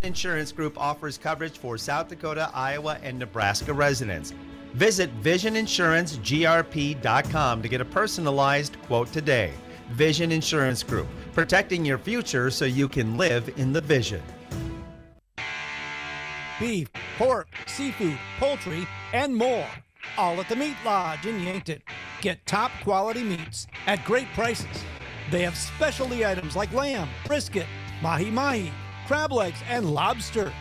Insurance Group offers coverage for South Dakota, Iowa, and Nebraska residents. Visit VisionInsuranceGRP.com to get a personalized quote today. Vision Insurance Group, protecting your future so you can live in the vision. Beef, pork, seafood, poultry, and more. All at the Meat Lodge in Yankton. Get top quality meats at great prices. They have specialty items like lamb, brisket, mahi-mahi, crab legs, and lobster.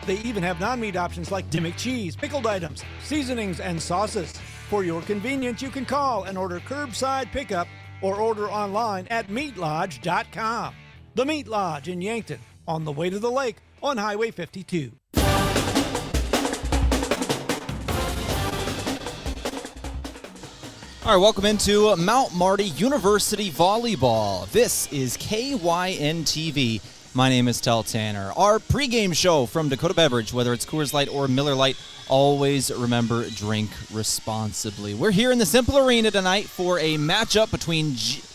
They even have non-meat options like Dimmick cheese, pickled items, seasonings, and sauces. For your convenience, you can call and order curbside pickup or order online at meatlodge.com. The Meat Lodge in Yankton, on the way to the lake on Highway 52. All right, welcome into Mount Marty University Volleyball. This is KYNT. My name is Tehl Tanner. Our pregame show from Dakota Beverage, whether it's Coors Light or Miller Lite, always remember, drink responsibly. We're here in the Cimpl Arena tonight for a matchup between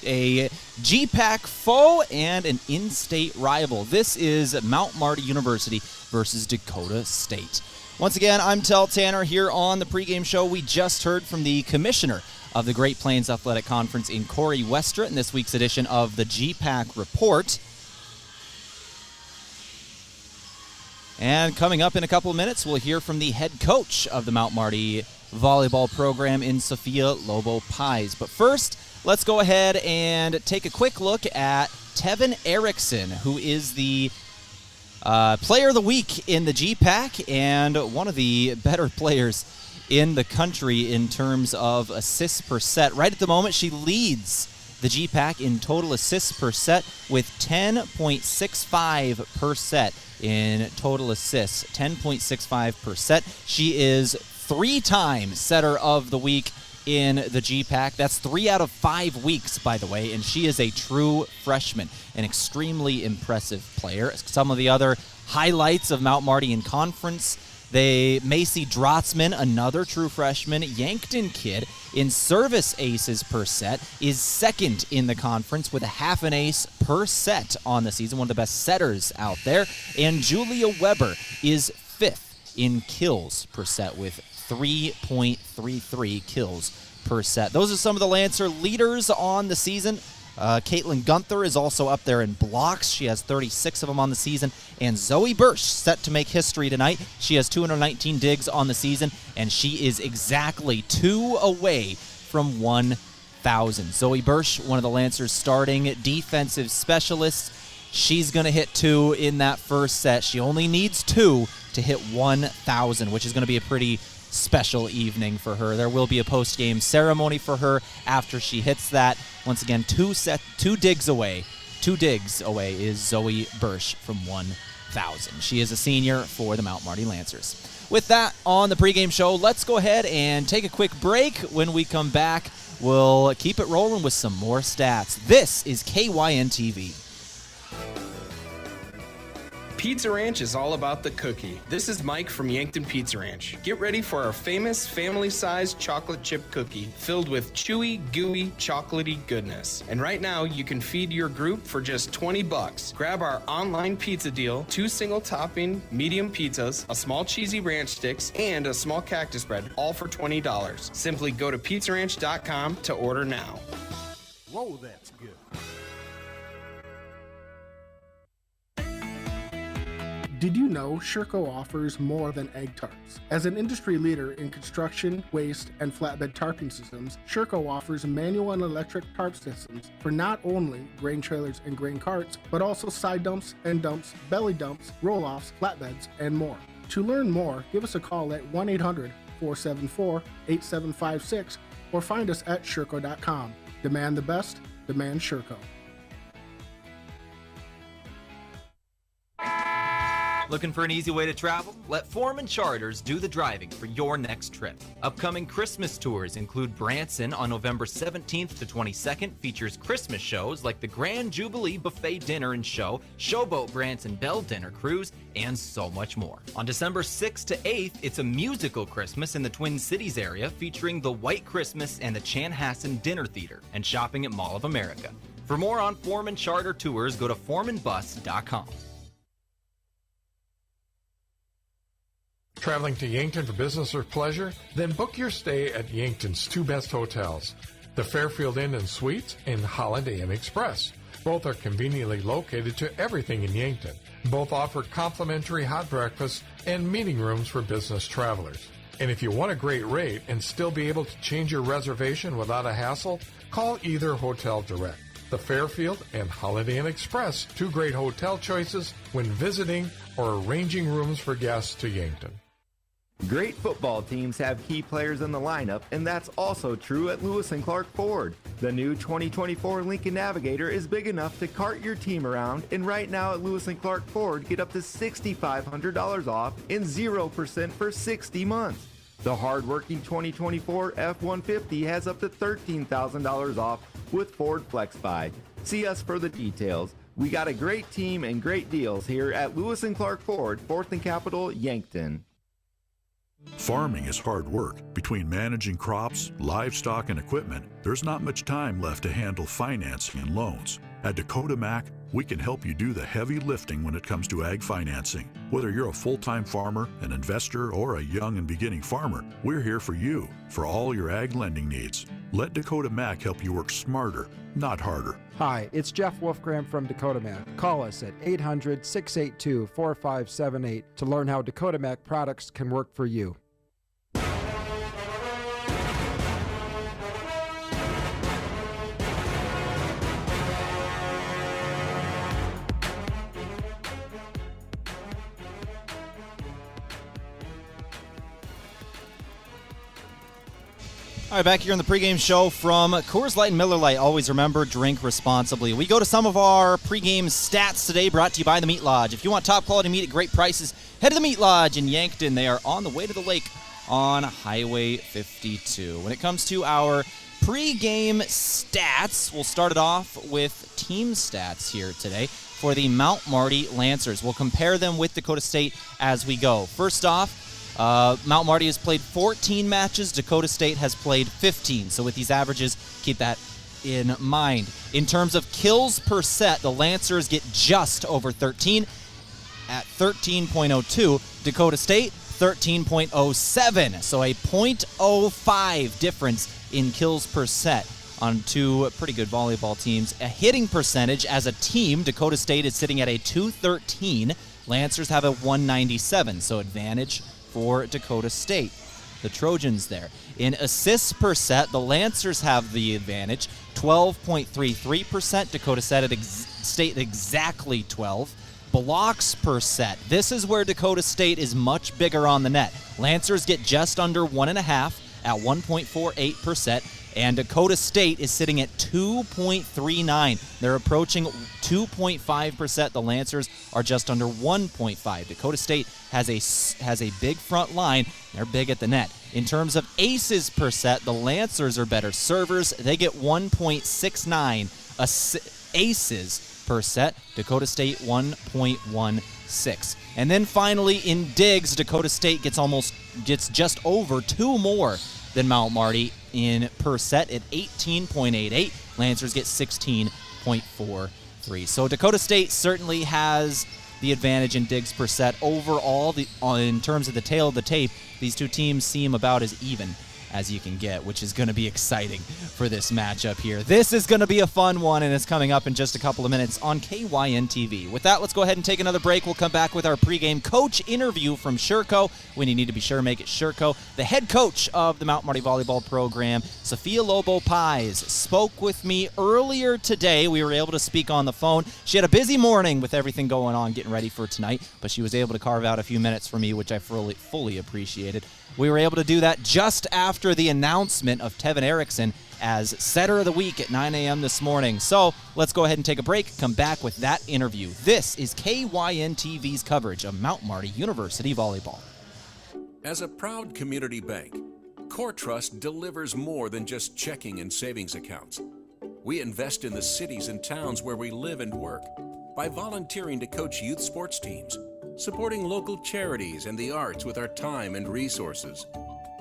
a GPAC foe and an in-state rival. This is Mount Marty University versus Dakota State. Once again, I'm Tehl Tanner here on the pregame show. We just heard from the commissioner of the Great Plains Athletic Conference in Corey Westra in this week's edition of the GPAC Report. And coming up in a couple of minutes, we'll hear from the head coach of the Mount Marty volleyball program in Sophia Lobo Pies. But first, let's go ahead and take a quick look at Tevin Erickson, who is the player of the week in the GPAC and one of the better players in the country in terms of assists per set. Right at the moment, she leads the GPAC in total assists per set with 10.65 per set in total assists. 10.65 per set. She is 3-time setter of the week in the GPAC. That's 3 out of 5 weeks, by the way, and she is a true freshman, an extremely impressive player. Some of the other highlights of Mount Marty in conference: Macy Drotzman, another true freshman, Yankton kid, in service aces per set, is second in the conference with a half an ace per set on the season, one of the best setters out there. And Julia Weber is fifth in kills per set with 3.33 kills per set. Those are some of the Lancer leaders on the season. Caitlin Gunther is also up there in blocks. She has 36 of them on the season. And Zoe Bursch set to make history tonight. She has 219 digs on the season, and she is exactly 2 away from 1,000. Zoe Bursch, one of the Lancers' starting defensive specialists. She's going to hit 2 in that first set. She only needs 2 to hit 1,000, which is going to be a pretty special evening for her. There will be a post-game ceremony for her after she hits that. Once again, 2 digs away. 2 digs away is Zoe Bursch from 1,000. She is a senior for the Mount Marty Lancers. With that on the pregame show, let's go ahead and take a quick break. When we come back, we'll keep it rolling with some more stats. This is KYNT. Pizza Ranch is all about the cookie. This is Mike from Yankton Pizza Ranch. Get ready for our famous family-sized chocolate chip cookie filled with chewy, gooey, chocolatey goodness. And right now, you can feed your group for just $20. Grab our online pizza deal, 2 single-topping medium pizzas, a small cheesy ranch sticks, and a small cactus bread, all for $20. Simply go to pizzaranch.com to order now. Whoa, that's good. Did you know Sherco offers more than egg tarps? As an industry leader in construction, waste, and flatbed tarping systems, Sherco offers manual and electric tarp systems for not only grain trailers and grain carts, but also side dumps, end dumps, belly dumps, roll-offs, flatbeds, and more. To learn more, give us a call at 1-800-474-8756 or find us at Sherco.com. Demand the best, demand Sherco. Looking for an easy way to travel? Let Foreman Charters do the driving for your next trip. Upcoming Christmas tours include Branson on November 17th to 22nd, features Christmas shows like the Grand Jubilee Buffet Dinner and Show, Showboat Branson Bell Dinner Cruise, and so much more. On December 6th to 8th, it's a musical Christmas in the Twin Cities area featuring the White Christmas and the Chanhassen Dinner Theater, and shopping at Mall of America. For more on Foreman Charter tours, go to foremanbus.com. Traveling to Yankton for business or pleasure? Then book your stay at Yankton's two best hotels, the Fairfield Inn and Suites and Holiday Inn Express. Both are conveniently located to everything in Yankton. Both offer complimentary hot breakfast and meeting rooms for business travelers. And if you want a great rate and still be able to change your reservation without a hassle, call either hotel direct. The Fairfield and Holiday Inn Express, two great hotel choices when visiting or arranging rooms for guests to Yankton. Great football teams have key players in the lineup, and that's also true at Lewis & Clark Ford. The new 2024 Lincoln Navigator is big enough to cart your team around, and right now at Lewis & Clark Ford, get up to $6,500 off and 0% for 60 months. The hard-working 2024 F-150 has up to $13,000 off with Ford Flex Buy. See us for the details. We got a great team and great deals here at Lewis & Clark Ford, 4th and Capitol, Yankton. Farming is hard work. Between managing crops, livestock, and equipment, there's not much time left to handle financing and loans. At Dakota Mac, we can help you do the heavy lifting when it comes to ag financing. Whether you're a full-time farmer, an investor, or a young and beginning farmer, we're here for you for all your ag lending needs. Let Dakota Mac help you work smarter, not harder. Hi, it's Jeff Wolfgram from Dakota Mac. Call us at 800-682-4578 to learn how Dakota Mac products can work for you. All right, back here on the pregame show from Coors Light and Miller Lite. Always remember, drink responsibly. We go to some of our pregame stats today, brought to you by the Meat Lodge. If you want top quality meat at great prices, head to the Meat Lodge in Yankton. They are on the way to the lake on Highway 52. When it comes to our pregame stats, we'll start it off with team stats here today for the Mount Marty Lancers. We'll compare them with Dakota State as we go. First off, Mount Marty has played 14 matches. Dakota State has played 15. So with these averages, keep that in mind. In terms of kills per set, the Lancers get just over 13 at 13.02. Dakota State, 13.07. So a .05 difference in kills per set on two pretty good volleyball teams. A hitting percentage as a team, Dakota State is sitting at a 213. Lancers have a 197, so advantage for Dakota State. The Trojans there. In assists per set, the Lancers have the advantage, 12.33%. Dakota State exactly 12. Blocks per set. This is where Dakota State is much bigger on the net. Lancers get just under 1.5 at 1.48%. And Dakota State is sitting at 2.39. They're approaching 2.5%. The Lancers are just under 1.5. Dakota State has a big front line. They're big at the net. In terms of aces per set, the Lancers are better servers. They get 1.69 aces per set. Dakota State 1.16. And then finally in digs, Dakota State gets just over 2 more than Mount Marty in per set at 18.88. Lancers get 16.43. So Dakota State certainly has the advantage in digs per set. Overall, in terms of the tail of the tape, these two teams seem about as even as you can get, which is going to be exciting for this matchup here. This is going to be a fun one, and it's coming up in just a couple of minutes on KYNT TV. With that, let's go ahead and take another break. We'll come back with our pregame coach interview from Sherco. When you need to be sure, make it Sherco. The head coach of the Mount Marty volleyball program, Sophia Lobo-Pies, spoke with me earlier today. We were able to speak on the phone. She had a busy morning with everything going on, getting ready for tonight, but she was able to carve out a few minutes for me, which I fully appreciated. We were able to do that just after the announcement of Tevin Erickson as setter of the week at 9 a.m. this morning. So let's go ahead and take a break, come back with that interview. This is KYNTV's coverage of Mount Marty University volleyball. As a proud community bank, Core Trust delivers more than just checking and savings accounts. We invest in the cities and towns where we live and work by volunteering to coach youth sports teams, supporting local charities and the arts with our time and resources.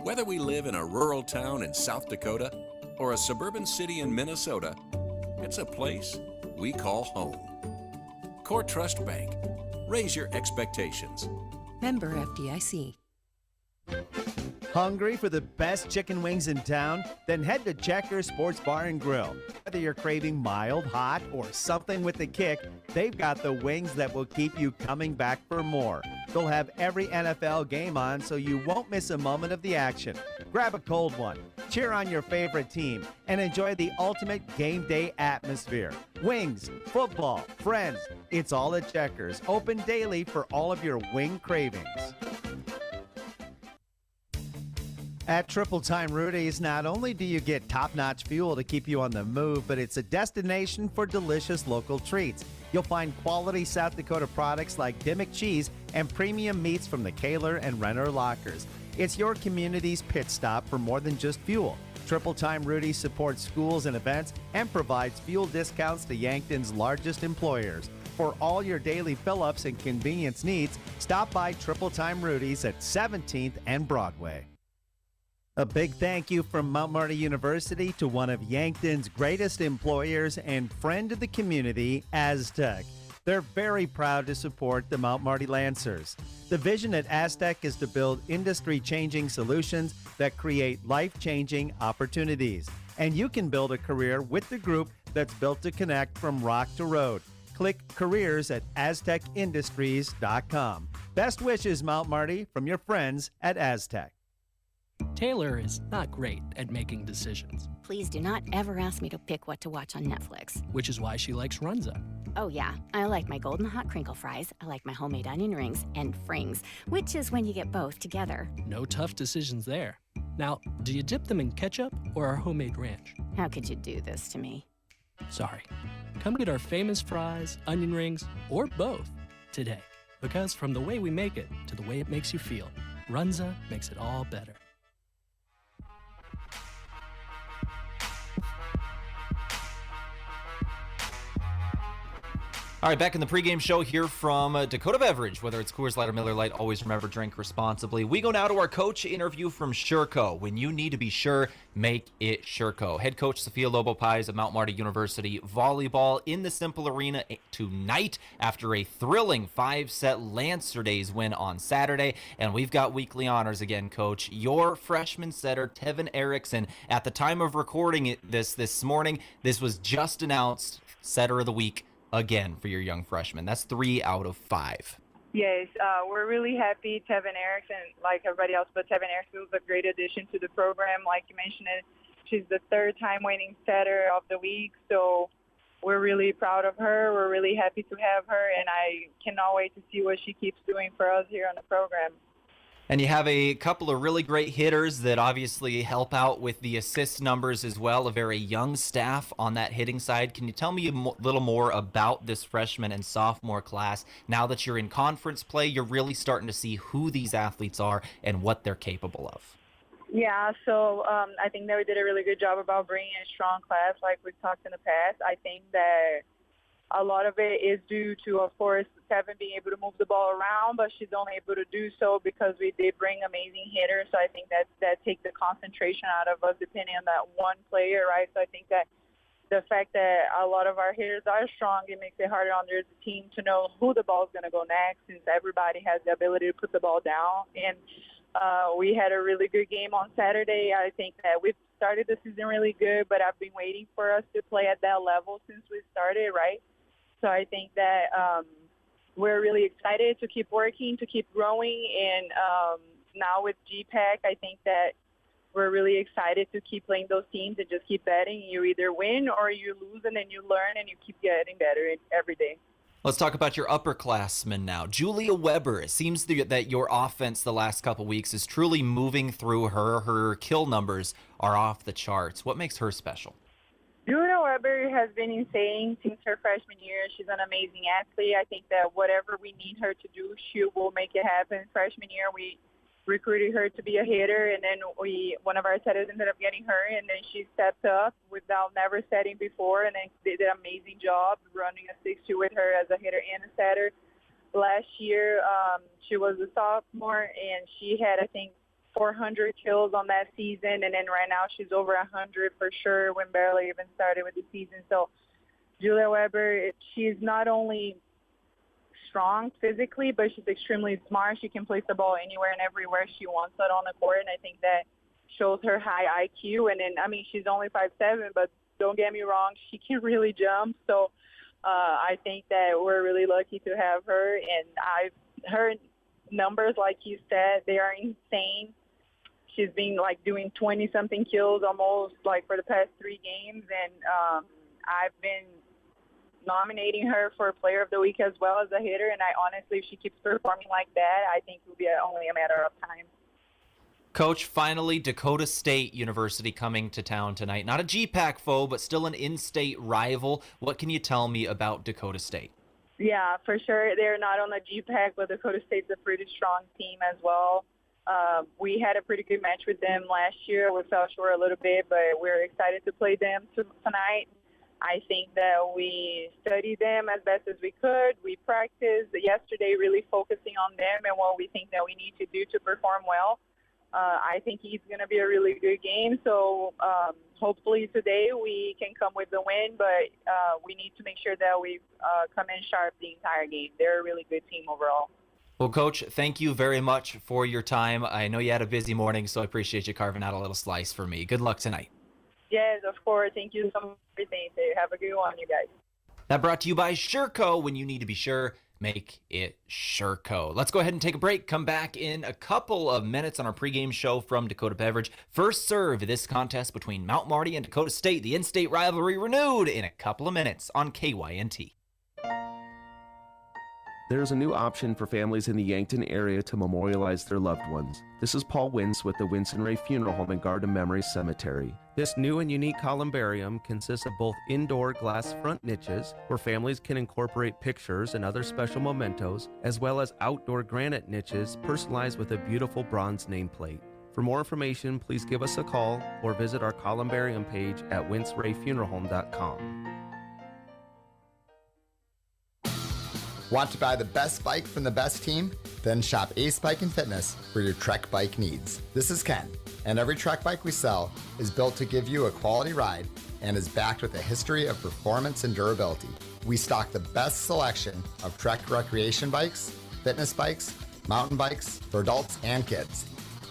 Whether we live in a rural town in South Dakota or a suburban city in Minnesota, it's a place we call home. Core Trust Bank. Raise your expectations. Member FDIC. Hungry for the best chicken wings in town? Then head to Checkers Sports Bar and Grill. Whether you're craving mild, hot, or something with a kick, they've got the wings that will keep you coming back for more. They'll have every NFL game on so you won't miss a moment of the action. Grab a cold one, cheer on your favorite team, and enjoy the ultimate game day atmosphere. Wings, football, friends, it's all at Checkers. Open daily for all of your wing cravings. At Triple Time Rudy's, not only do you get top-notch fuel to keep you on the move, but it's a destination for delicious local treats. You'll find quality South Dakota products like Dimmick cheese and premium meats from the Kaler and Renner lockers. It's your community's pit stop for more than just fuel. Triple Time Rudy's supports schools and events and provides fuel discounts to Yankton's largest employers. For all your daily fill-ups and convenience needs, stop by Triple Time Rudy's at 17th and Broadway. A big thank you from Mount Marty University to one of Yankton's greatest employers and friend of the community, Aztec. They're very proud to support the Mount Marty Lancers. The vision at Aztec is to build industry-changing solutions that create life-changing opportunities. And you can build a career with the group that's built to connect from rock to road. Click careers at aztecindustries.com. Best wishes, Mount Marty, from your friends at Aztec. Taylor is not great at making decisions. Please do not ever ask me to pick what to watch on Netflix. Which is why she likes Runza. Oh yeah, I like my golden hot crinkle fries, I like my homemade onion rings, and frings, which is when you get both together. No tough decisions there. Now, do you dip them in ketchup or our homemade ranch? How could you do this to me? Sorry. Come get our famous fries, onion rings, or both today. Because from the way we make it to the way it makes you feel, Runza makes it all better. All right, back in the pregame show here from Dakota Beverage. Whether it's Coors Light or Miller Lite, always remember, drink responsibly. We go now to our coach interview from Sureco. When you need to be sure, make it Sureco. Head coach Sophia Lobo-Pies of Mount Marty University volleyball in the Cimpl Arena tonight after a thrilling 5-set Lancer Days win on Saturday. And we've got weekly honors again, Coach. Your freshman setter, Tevin Erickson, at the time of recording this morning, this was just announced setter of the week again for your young freshman. That's 3 out of 5. Yes, we're really happy. Tevin Erickson, like everybody else, but Tevin Erickson was a great addition to the program. Like you mentioned, she's the 3rd-time winning setter of the week, so we're really proud of her. We're really happy to have her, and I cannot wait to see what she keeps doing for us here on the program. And you have a couple of really great hitters that obviously help out with the assist numbers as well, a very young staff on that hitting side. Can you tell me a little more about this freshman and sophomore class? Now that you're in conference play, you're really starting to see who these athletes are and what they're capable of. Yeah, so I think that we did a really good job about bringing a strong class like we've talked in the past. I think that a lot of it is due to, of course, Tevin being able to move the ball around, but she's only able to do so because we did bring amazing hitters. So I think that takes the concentration out of us depending on that one player, right? So I think that the fact that a lot of our hitters are strong, it makes it harder on the team to know who the ball is going to go next since everybody has the ability to put the ball down. And we had a really good game on Saturday. I think that we've started the season really good, but I've been waiting for us to play at that level since we started, right? So I think that we're really excited to keep working, to keep growing. And now with GPAC, I think that we're really excited to keep playing those teams and just keep betting. You either win or you lose, and then you learn and you keep getting better every day. Let's talk about your upperclassmen now. Julia Weber, it seems that your offense the last couple weeks is truly moving through her. Her kill numbers are off the charts. What makes her special? Julia Weber has been insane since her freshman year. She's an amazing athlete. I think that whatever we need her to do, she will make it happen. Freshman year, we recruited her to be a hitter, and then one of our setters ended up getting her, and then she stepped up without never setting before, and then did an amazing job running a 6-2 with her as a hitter and a setter. Last year, she was a sophomore, and she had, I think, 400 kills on that season, and then right now she's over 100 for sure when barely even started with the season. So Julia Weber, she's not only strong physically, but she's extremely smart. She can place the ball anywhere and everywhere she wants it on the court, and I think that shows her high IQ. And then, I mean, she's only 5'7", but don't get me wrong, she can really jump. So I think that we're really lucky to have her, and her numbers, like you said, they are insane. She's been like doing 20-something kills almost like for the past 3 games, and I've been nominating her for Player of the Week as well as a hitter, and I honestly, if she keeps performing like that, I think it will be only a matter of time. Coach, finally, Dakota State University coming to town tonight. Not a GPAC foe, but still an in-state rival. What can you tell me about Dakota State? Yeah, for sure. They're not on the GPAC, but Dakota State's a pretty strong team as well. We had a pretty good match with them last year. We fell short a little bit, but we're excited to play them tonight. I think that we studied them as best as we could. We practiced yesterday really focusing on them and what we think that we need to do to perform well. I think it's going to be a really good game. So hopefully today we can come with the win, but we need to make sure that we come in sharp the entire game. They're a really good team overall. Well, Coach, thank you very much for your time. I know you had a busy morning, so I appreciate you carving out a little slice for me. Good luck tonight. Yes, of course. Thank you so much for everything. Have a good one, you guys. That brought to you by Sureco. When you need to be sure, make it Sureco. Let's go ahead and take a break. Come back in a couple of minutes on our pregame show from Dakota Beverage. First serve this contest between Mount Marty and Dakota State. The in-state rivalry renewed in a couple of minutes on KYNT. There's a new option for families in the Yankton area to memorialize their loved ones. This is Paul Wintz with the Winston Ray Funeral Home and Garden Memory Cemetery. This new and unique columbarium consists of both indoor glass front niches, where families can incorporate pictures and other special mementos, as well as outdoor granite niches personalized with a beautiful bronze nameplate. For more information, please give us a call or visit our columbarium page at wintzrayfuneralhome.com. Want to buy the best bike from the best team? Then shop Ace Bike and Fitness for your Trek bike needs. This is Ken, and every Trek bike we sell is built to give you a quality ride and is backed with a history of performance and durability. We stock the best selection of Trek recreation bikes, fitness bikes, mountain bikes for adults and kids.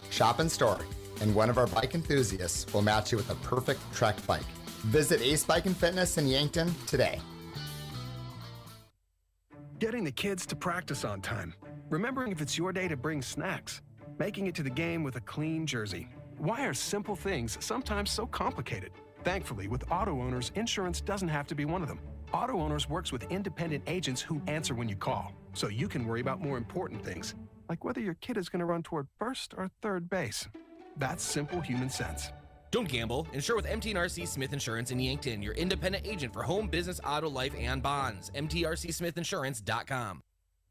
Shop in store, and one of our bike enthusiasts will match you with a perfect Trek bike. Visit Ace Bike and Fitness in Yankton today. Getting the kids to practice on time. Remembering if it's your day to bring snacks. Making it to the game with a clean jersey. Why are simple things sometimes so complicated? Thankfully, with auto owners, insurance doesn't have to be one of them. Auto Owners works with independent agents who answer when you call, so you can worry about more important things, like whether your kid is going to run toward first or third base. That's simple human sense. Don't gamble. Insure with MT&RC Smith Insurance in Yankton, your independent agent for home, business, auto, life, and bonds. MTRCSmithInsurance.com.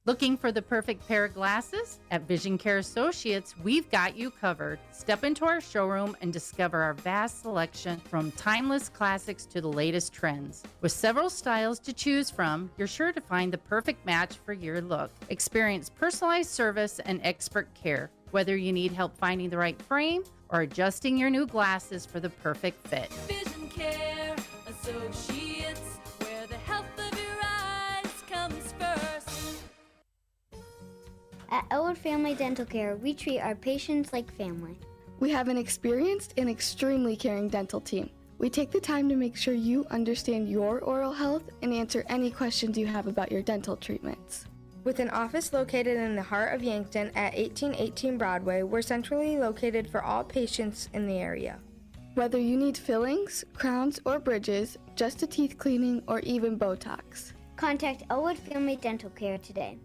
Looking for the perfect pair of glasses? At Vision Care Associates, we've got you covered. Step into our showroom and discover our vast selection from timeless classics to the latest trends. With several styles to choose from, you're sure to find the perfect match for your look. Experience personalized service and expert care. Whether you need help finding the right frame or adjusting your new glasses for the perfect fit. Vision Care Associates, where the health of your eyes comes first. At Elwood Family Dental Care, we treat our patients like family. We have an experienced and extremely caring dental team. We take the time to make sure you understand your oral health and answer any questions you have about your dental treatments. With an office located in the heart of Yankton at 1818 Broadway, we're centrally located for all patients in the area. Whether you need fillings, crowns, or bridges, just a teeth cleaning, or even Botox. Contact Elwood Family Dental Care today.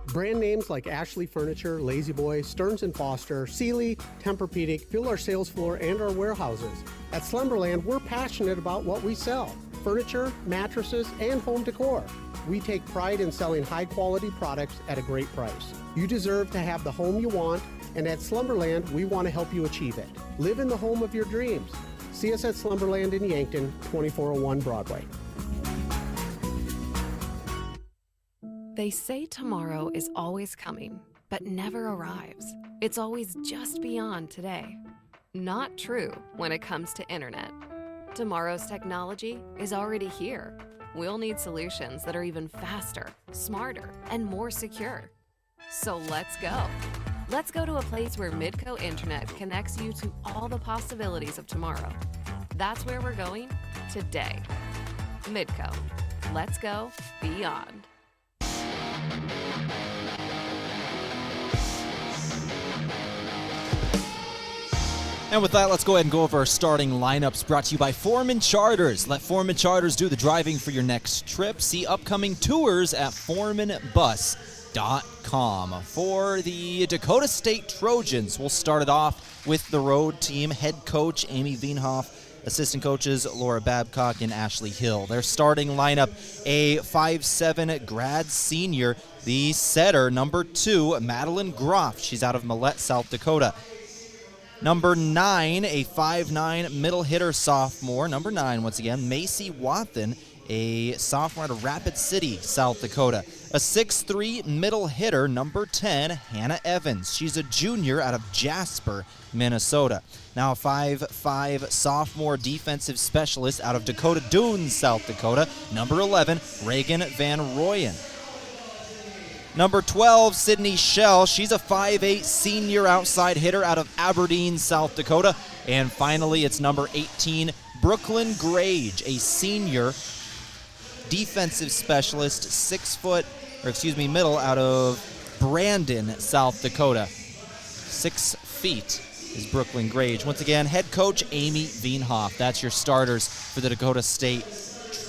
Brand names like Ashley Furniture, Lazy Boy, Stearns & Foster, Sealy, Tempur-Pedic fill our sales floor and our warehouses. At Slumberland, we're passionate about what we sell: furniture, mattresses, and home decor. We take pride in selling high-quality products at a great price. You deserve to have the home you want, and at Slumberland, we want to help you achieve it. Live in the home of your dreams. See us at Slumberland in Yankton, 2401 Broadway. They say tomorrow is always coming, but never arrives. It's always just beyond today. Not true when it comes to internet. Tomorrow's technology is already here. we'll need solutions that are even faster, smarter, and more secure. So let's go. Let's go to a place where Midco Internet connects you to all the possibilities of tomorrow. That's where we're going today. Midco. Let's go beyond. And with that, let's go ahead and go over our starting lineups, brought to you by Foreman Charters. Let Foreman Charters do the driving for your next trip. See upcoming tours at foremanbus.com. For the Dakota State Trojans, we'll start it off with the road team. Head coach Amy Wienhoff, assistant coaches Laura Babcock and Ashley Hill. Their starting lineup, a 5'7" grad senior, the setter, number 2, Madeline Groff. She's out of Millette, South Dakota. Number 9, a 5'9" middle hitter sophomore. Number 9, once again, Macy Wathen, a sophomore out of Rapid City, South Dakota. A 6'3" middle hitter, number 10, Hannah Evans. She's a junior out of Jasper, Minnesota. Now a 5'5" sophomore defensive specialist out of Dakota Dunes, South Dakota. Number 11, Reagan Van Royen. Number 12, Sydney Schell. She's a 5'8" senior outside hitter out of Aberdeen, South Dakota. And finally, it's number 18, Brooklyn Grage, a senior defensive specialist, middle out of Brandon, South Dakota. 6 feet is Brooklyn Grage. Once again, head coach Amy Wienhoff. That's your starters for the Dakota State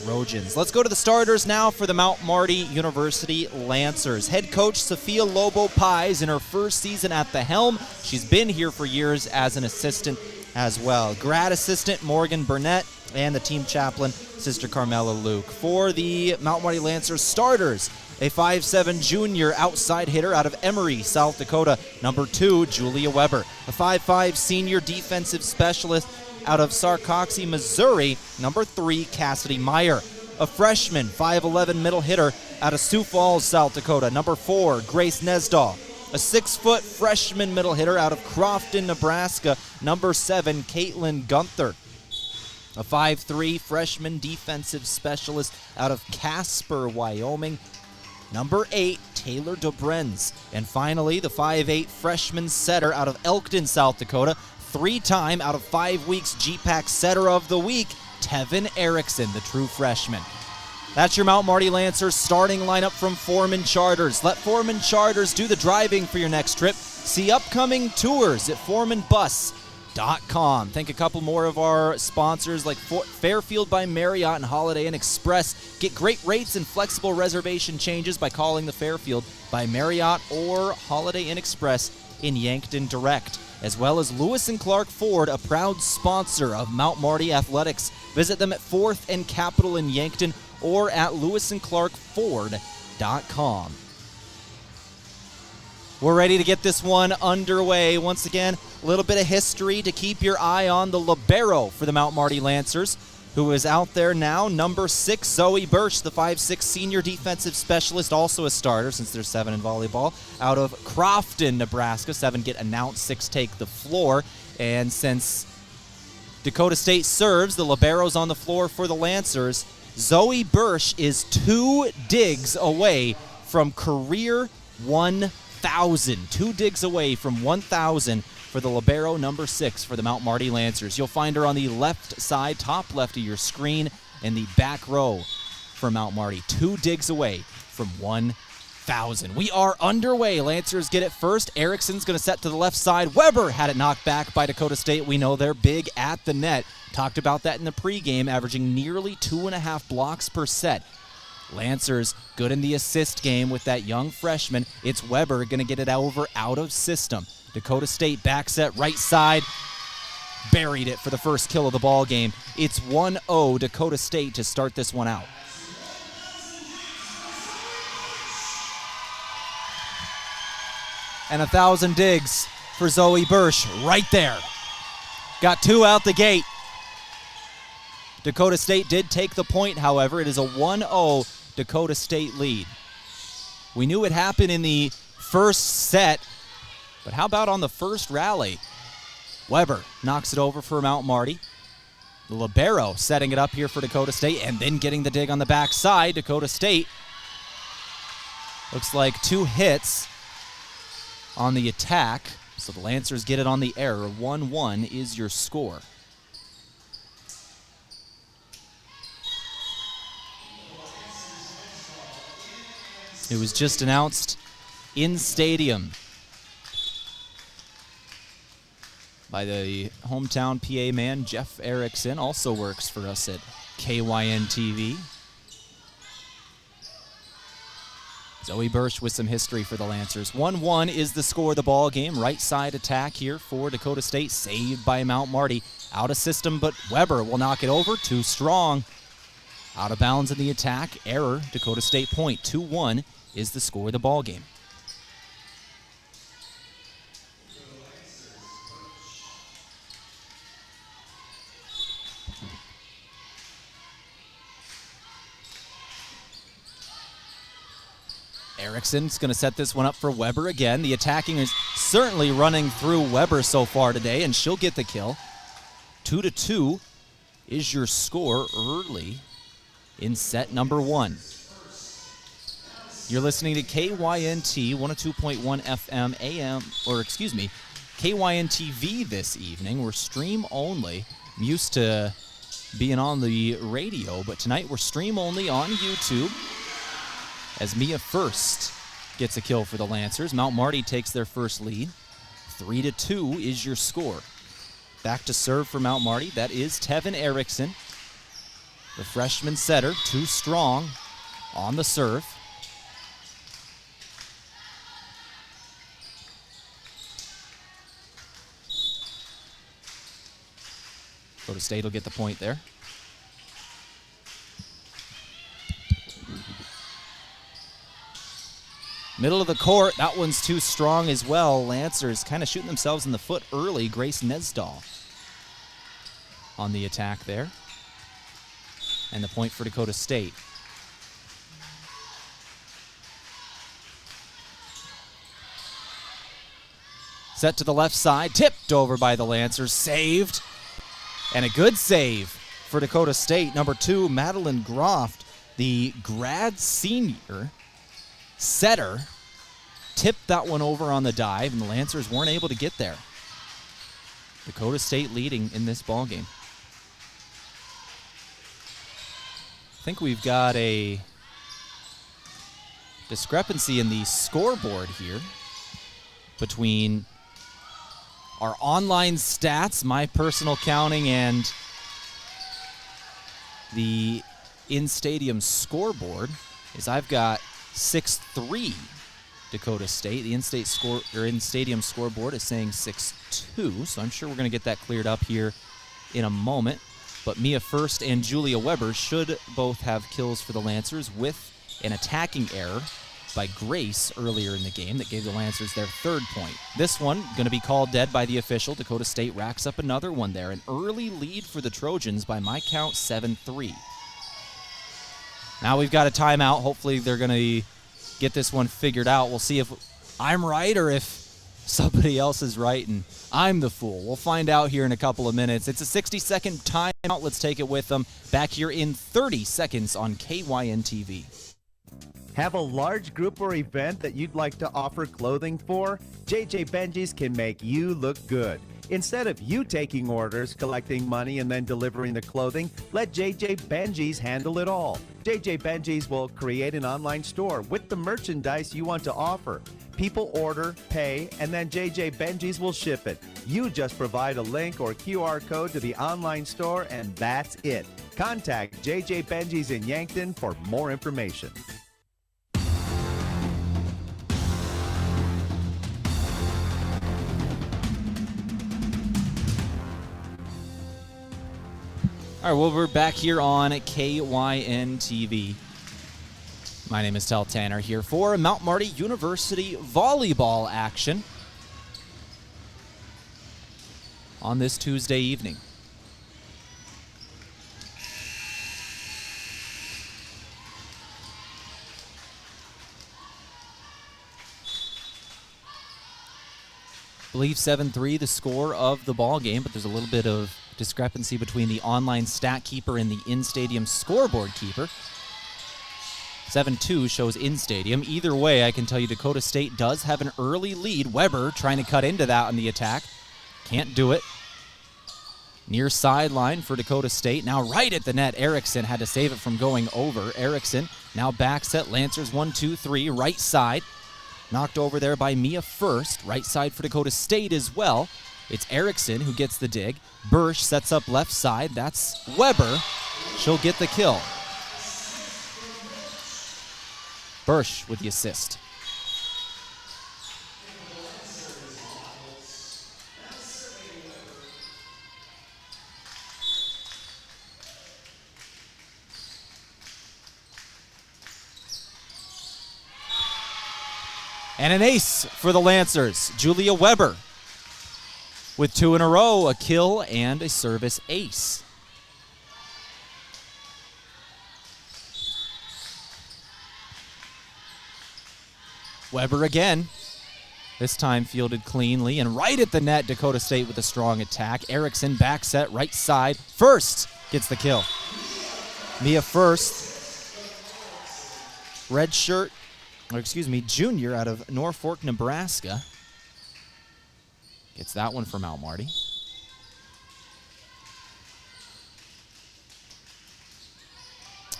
Trojans. Let's go to the starters now for the Mount Marty University Lancers. Head coach Sophia Lobo Pies in her first season at the helm. She's been here for years as an assistant as well. Grad assistant Morgan Burnett and the team chaplain Sister Carmela Luke. For the Mount Marty Lancers starters, a 5'7" junior outside hitter out of Emory, South Dakota. Number 2, Julia Weber. A 5'5" senior defensive specialist out of Sarcoxie, Missouri. Number 3, Cassidy Meyer. A freshman, 5'11" middle hitter out of Sioux Falls, South Dakota. Number 4, Grace Nesdahl. A 6-foot freshman middle hitter out of Crofton, Nebraska. Number 7, Caitlin Gunther. A 5'3" freshman defensive specialist out of Casper, Wyoming. Number 8, Taylor Dobrenz. And finally, the 5'8" freshman setter out of Elkton, South Dakota. 3-time out of 5 weeks GPAC Setter of the Week, Tevin Erickson, the true freshman. That's your Mount Marty Lancers starting lineup from Foreman Charters. Let Foreman Charters do the driving for your next trip. See upcoming tours at foremanbus.com. Thank a couple more of our sponsors like Fairfield by Marriott and Holiday Inn Express. Get great rates and flexible reservation changes by calling the Fairfield by Marriott or Holiday Inn Express in Yankton Direct, as well as Lewis & Clark Ford, a proud sponsor of Mount Marty Athletics. Visit them at 4th and Capitol in Yankton or at lewisandclarkford.com. We're ready to get this one underway. Once again, a little bit of history to keep your eye on. The libero for the Mount Marty Lancers, who is out there now. Number 6, Zoe Birch, the 5'6" senior defensive specialist, also a starter since there's 7 in volleyball, out of Crofton, Nebraska. 7 get announced, 6 take the floor. And since Dakota State serves, the libero's on the floor for the Lancers. Zoe Birch is 2 digs away from career 1,000. 2 digs away from 1,000 for the libero, number 6 for the Mount Marty Lancers. You'll find her on the left side, top left of your screen, in the back row for Mount Marty. 2 digs away from 1,000. We are underway. Lancers get it first. Erickson's going to set to the left side. Weber had it knocked back by Dakota State. We know they're big at the net. Talked about that in the pregame, averaging nearly 2.5 blocks per set. Lancers good in the assist game with that young freshman. It's Weber going to get it over out of system. Dakota State back set right side. Buried it for the first kill of the ball game. It's 1-0 Dakota State to start this one out. And 1,000 digs for Zoe Birch right there. Got 2 out the gate. Dakota State did take the point, however. It is a 1-0 Dakota State lead. We knew it happened in the first set, but how about on the first rally? Weber knocks it over for Mount Marty. The libero setting it up here for Dakota State and then getting the dig on the backside. Dakota State looks like 2 hits on the attack. So the Lancers get it on the error. 1-1 is your score. It was just announced in stadium by the hometown PA man, Jeff Erickson, also works for us at KYNT TV. Zoe Birch with some history for the Lancers. 1-1 is the score of the ball game. Right side attack here for Dakota State, saved by Mount Marty. Out of system, but Weber will knock it over. Too strong. Out of bounds in the attack. Error. Dakota State point. 2-1 is the score of the ball game. Erickson's going to set this one up for Weber again. The attacking is certainly running through Weber so far today, and she'll get the kill. 2-2 is your score early in set number 1. You're listening to KYNT 102.1 FM AM, or excuse me, KYNTV this evening. We're stream only. I'm used to being on the radio, but tonight we're stream only on YouTube. As Mia First gets a kill for the Lancers. Mount Marty takes their first lead. 3-2 is your score. Back to serve for Mount Marty. That is Tevin Erickson. The freshman setter, too strong on the serve. Dakota State will get the point there. Middle of the court, that one's too strong as well. Lancers kind of shooting themselves in the foot early. Grace Nesdahl on the attack there. And the point for Dakota State. Set to the left side, tipped over by the Lancers, saved. And a good save for Dakota State. Number 2, Madeline Groft, the grad senior setter, tipped that one over on the dive, and the Lancers weren't able to get there. Dakota State leading in this ballgame. I think we've got a discrepancy in the scoreboard here between our online stats, my personal counting, and the in-stadium scoreboard. Is I've got 6-3 Dakota State. The in-stadium scoreboard is saying 6-2, so I'm sure we're going to get that cleared up here in a moment. But Mia First and Julia Weber should both have kills for the Lancers with an attacking error by Grace earlier in the game that gave the Lancers their 3rd point. This one going to be called dead by the official. Dakota State racks up another one there. An early lead for the Trojans by my count 7-3. Now we've got a timeout. Hopefully they're going to get this one figured out. We'll see if I'm right or if somebody else is right and I'm the fool. We'll find out here in a couple of minutes. It's a 60-second timeout. Let's take it with them. Back here in 30 seconds on KYN TV. Have a large group or event that you'd like to offer clothing for? JJ Benji's can make you look good. Instead of you taking orders, collecting money, and then delivering the clothing, let JJ Benji's handle it all. JJ Benji's will create an online store with the merchandise you want to offer. People order, pay, and then JJ Benji's will ship it. You just provide a link or QR code to the online store, and that's it. Contact JJ Benji's in Yankton for more information. All right, well, we're back here on KYN TV. My name is Tehl Tanner here for Mount Marty University volleyball action on this Tuesday evening. I believe 7-3 the score of the ball game, but there's a little bit of discrepancy between the online stat keeper and the in-stadium scoreboard keeper. 7-2 shows in-stadium. Either way, I can tell you Dakota State does have an early lead. Weber trying to cut into that on the attack. Can't do it. Near sideline for Dakota State. Now right at the net, Erickson had to save it from going over. Erickson now back set. Lancers 1-2-3, right side. Knocked over there by Mia first. Right side for Dakota State as well. It's Erickson who gets the dig. Bursch sets up left side. That's Weber. She'll get the kill. Bursch with the assist. And an ace for the Lancers. Julia Weber with 2 in a row, a kill and a service ace. Weber again, this time fielded cleanly, and right at the net, Dakota State with a strong attack. Erickson back set, right side. First gets the kill. Mia First, red shirt, junior out of Norfolk, Nebraska. Gets that one for Mount Marty.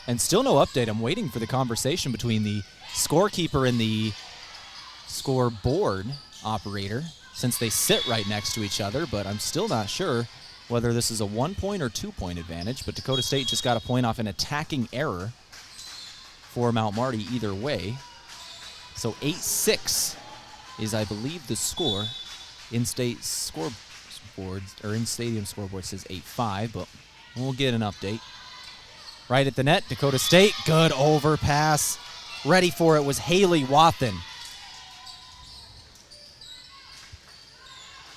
And still no update. I'm waiting for the conversation between the scorekeeper and the scoreboard operator, since they sit right next to each other, but I'm still not sure whether this is a 1-point or 2-point advantage. But Dakota State just got a point off an attacking error for Mount Marty either way. So 8-6 is, I believe, the score. In-state scoreboard, or in-stadium scoreboard says 8-5, but we'll get an update. Right at the net, Dakota State, good overpass. Ready for it was Haley Wathen.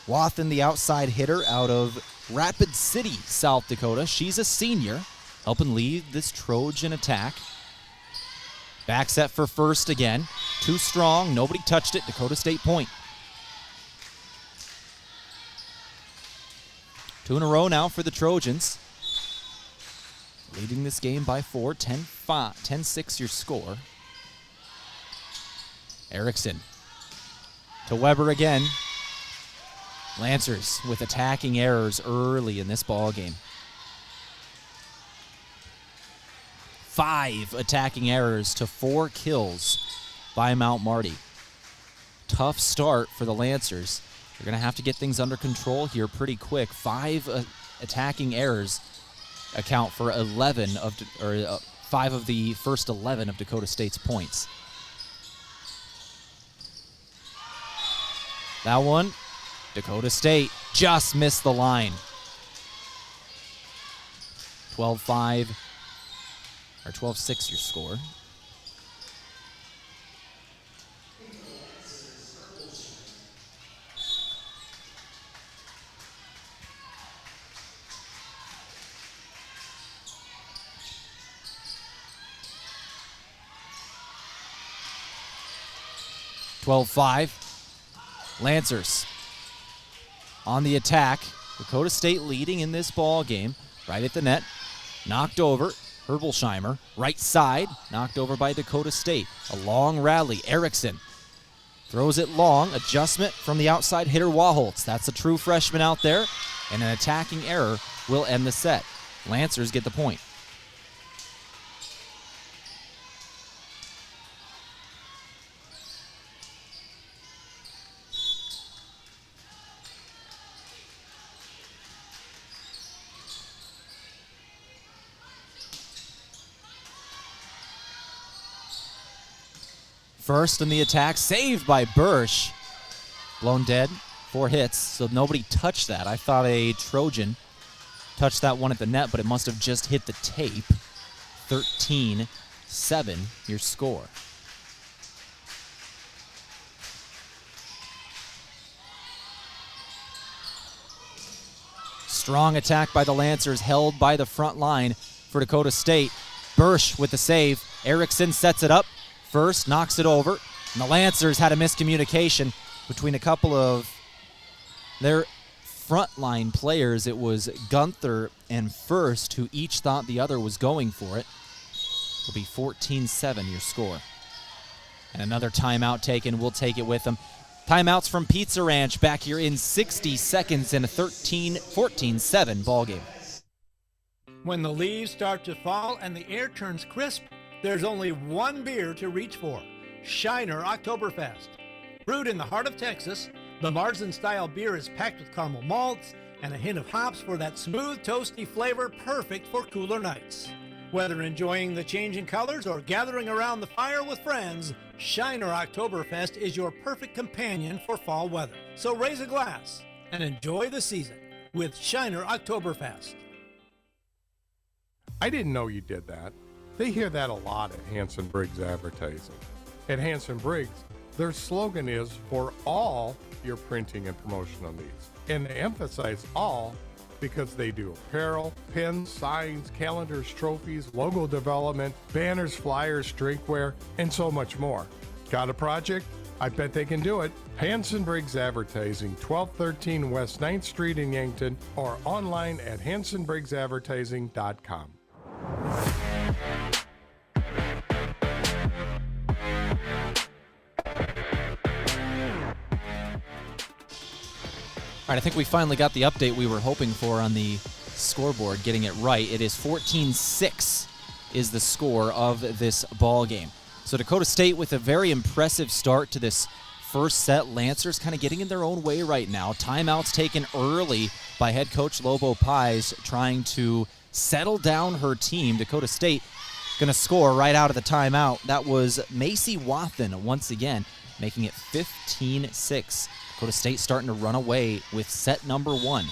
Wathen, the outside hitter out of Rapid City, South Dakota. She's a senior, helping lead this Trojan attack. Back set for first again. Too strong, nobody touched it. Dakota State point. 2 in a row now for the Trojans. Leading this game by 4, 10-6 your score. Erickson to Weber again. Lancers with attacking errors early in this ball game. 5 attacking errors to 4 kills by Mount Marty. Tough start for the Lancers. They're going to have to get things under control here pretty quick. 5 attacking errors account for 5 of the first 11 of Dakota State's points. That one, Dakota State just missed the line. 12-5, or 12-6 your score. Lancers on the attack. Dakota State leading in this ball game. Right at the net, knocked over. Herbolsheimer, right side, knocked over by Dakota State. A long rally. Erickson throws it long. Adjustment from the outside hitter Waholtz. That's a true freshman out there. And an attacking error will end the set. Lancers get the point. First in the attack, saved by Bursch. Blown dead, 4 hits, so nobody touched that. I thought a Trojan touched that one at the net, but it must have just hit the tape. 13-7, your score. Strong attack by the Lancers, held by the front line for Dakota State. Bursch with the save. Erickson sets it up. First, knocks it over, and the Lancers had a miscommunication between a couple of their frontline players. It was Gunther and First who each thought the other was going for it. It'll be 14-7 your score. And another timeout taken. We'll take it with them. Timeouts from Pizza Ranch back here in 60 seconds in a 14-7 ball game. When the leaves start to fall and the air turns crisp, there's only one beer to reach for, Shiner Oktoberfest. Brewed in the heart of Texas, the Marzen-style beer is packed with caramel malts and a hint of hops for that smooth, toasty flavor perfect for cooler nights. Whether enjoying the changing colors or gathering around the fire with friends, Shiner Oktoberfest is your perfect companion for fall weather. So raise a glass and enjoy the season with Shiner Oktoberfest. I didn't know you did that. They hear that a lot at Hanson Briggs Advertising. At Hanson Briggs, their slogan is for all your printing and promotional needs. And they emphasize all because they do apparel, pins, signs, calendars, trophies, logo development, banners, flyers, drinkware, and so much more. Got a project? I bet they can do it. Hanson Briggs Advertising, 1213 West 9th Street in Yankton, or online at hansonbriggsadvertising.com. All right, I think we finally got the update we were hoping for on the scoreboard, getting it right. It is 14-6 is the score of this ball game. So Dakota State with a very impressive start to this first set. Lancers kind of getting in their own way right now. Timeouts taken early by head coach Lobo Pies, trying to settle down her team. Dakota State going to score right out of the timeout. That was Macy Wathen once again, making it 15-6. Dakota State starting to run away with set number one.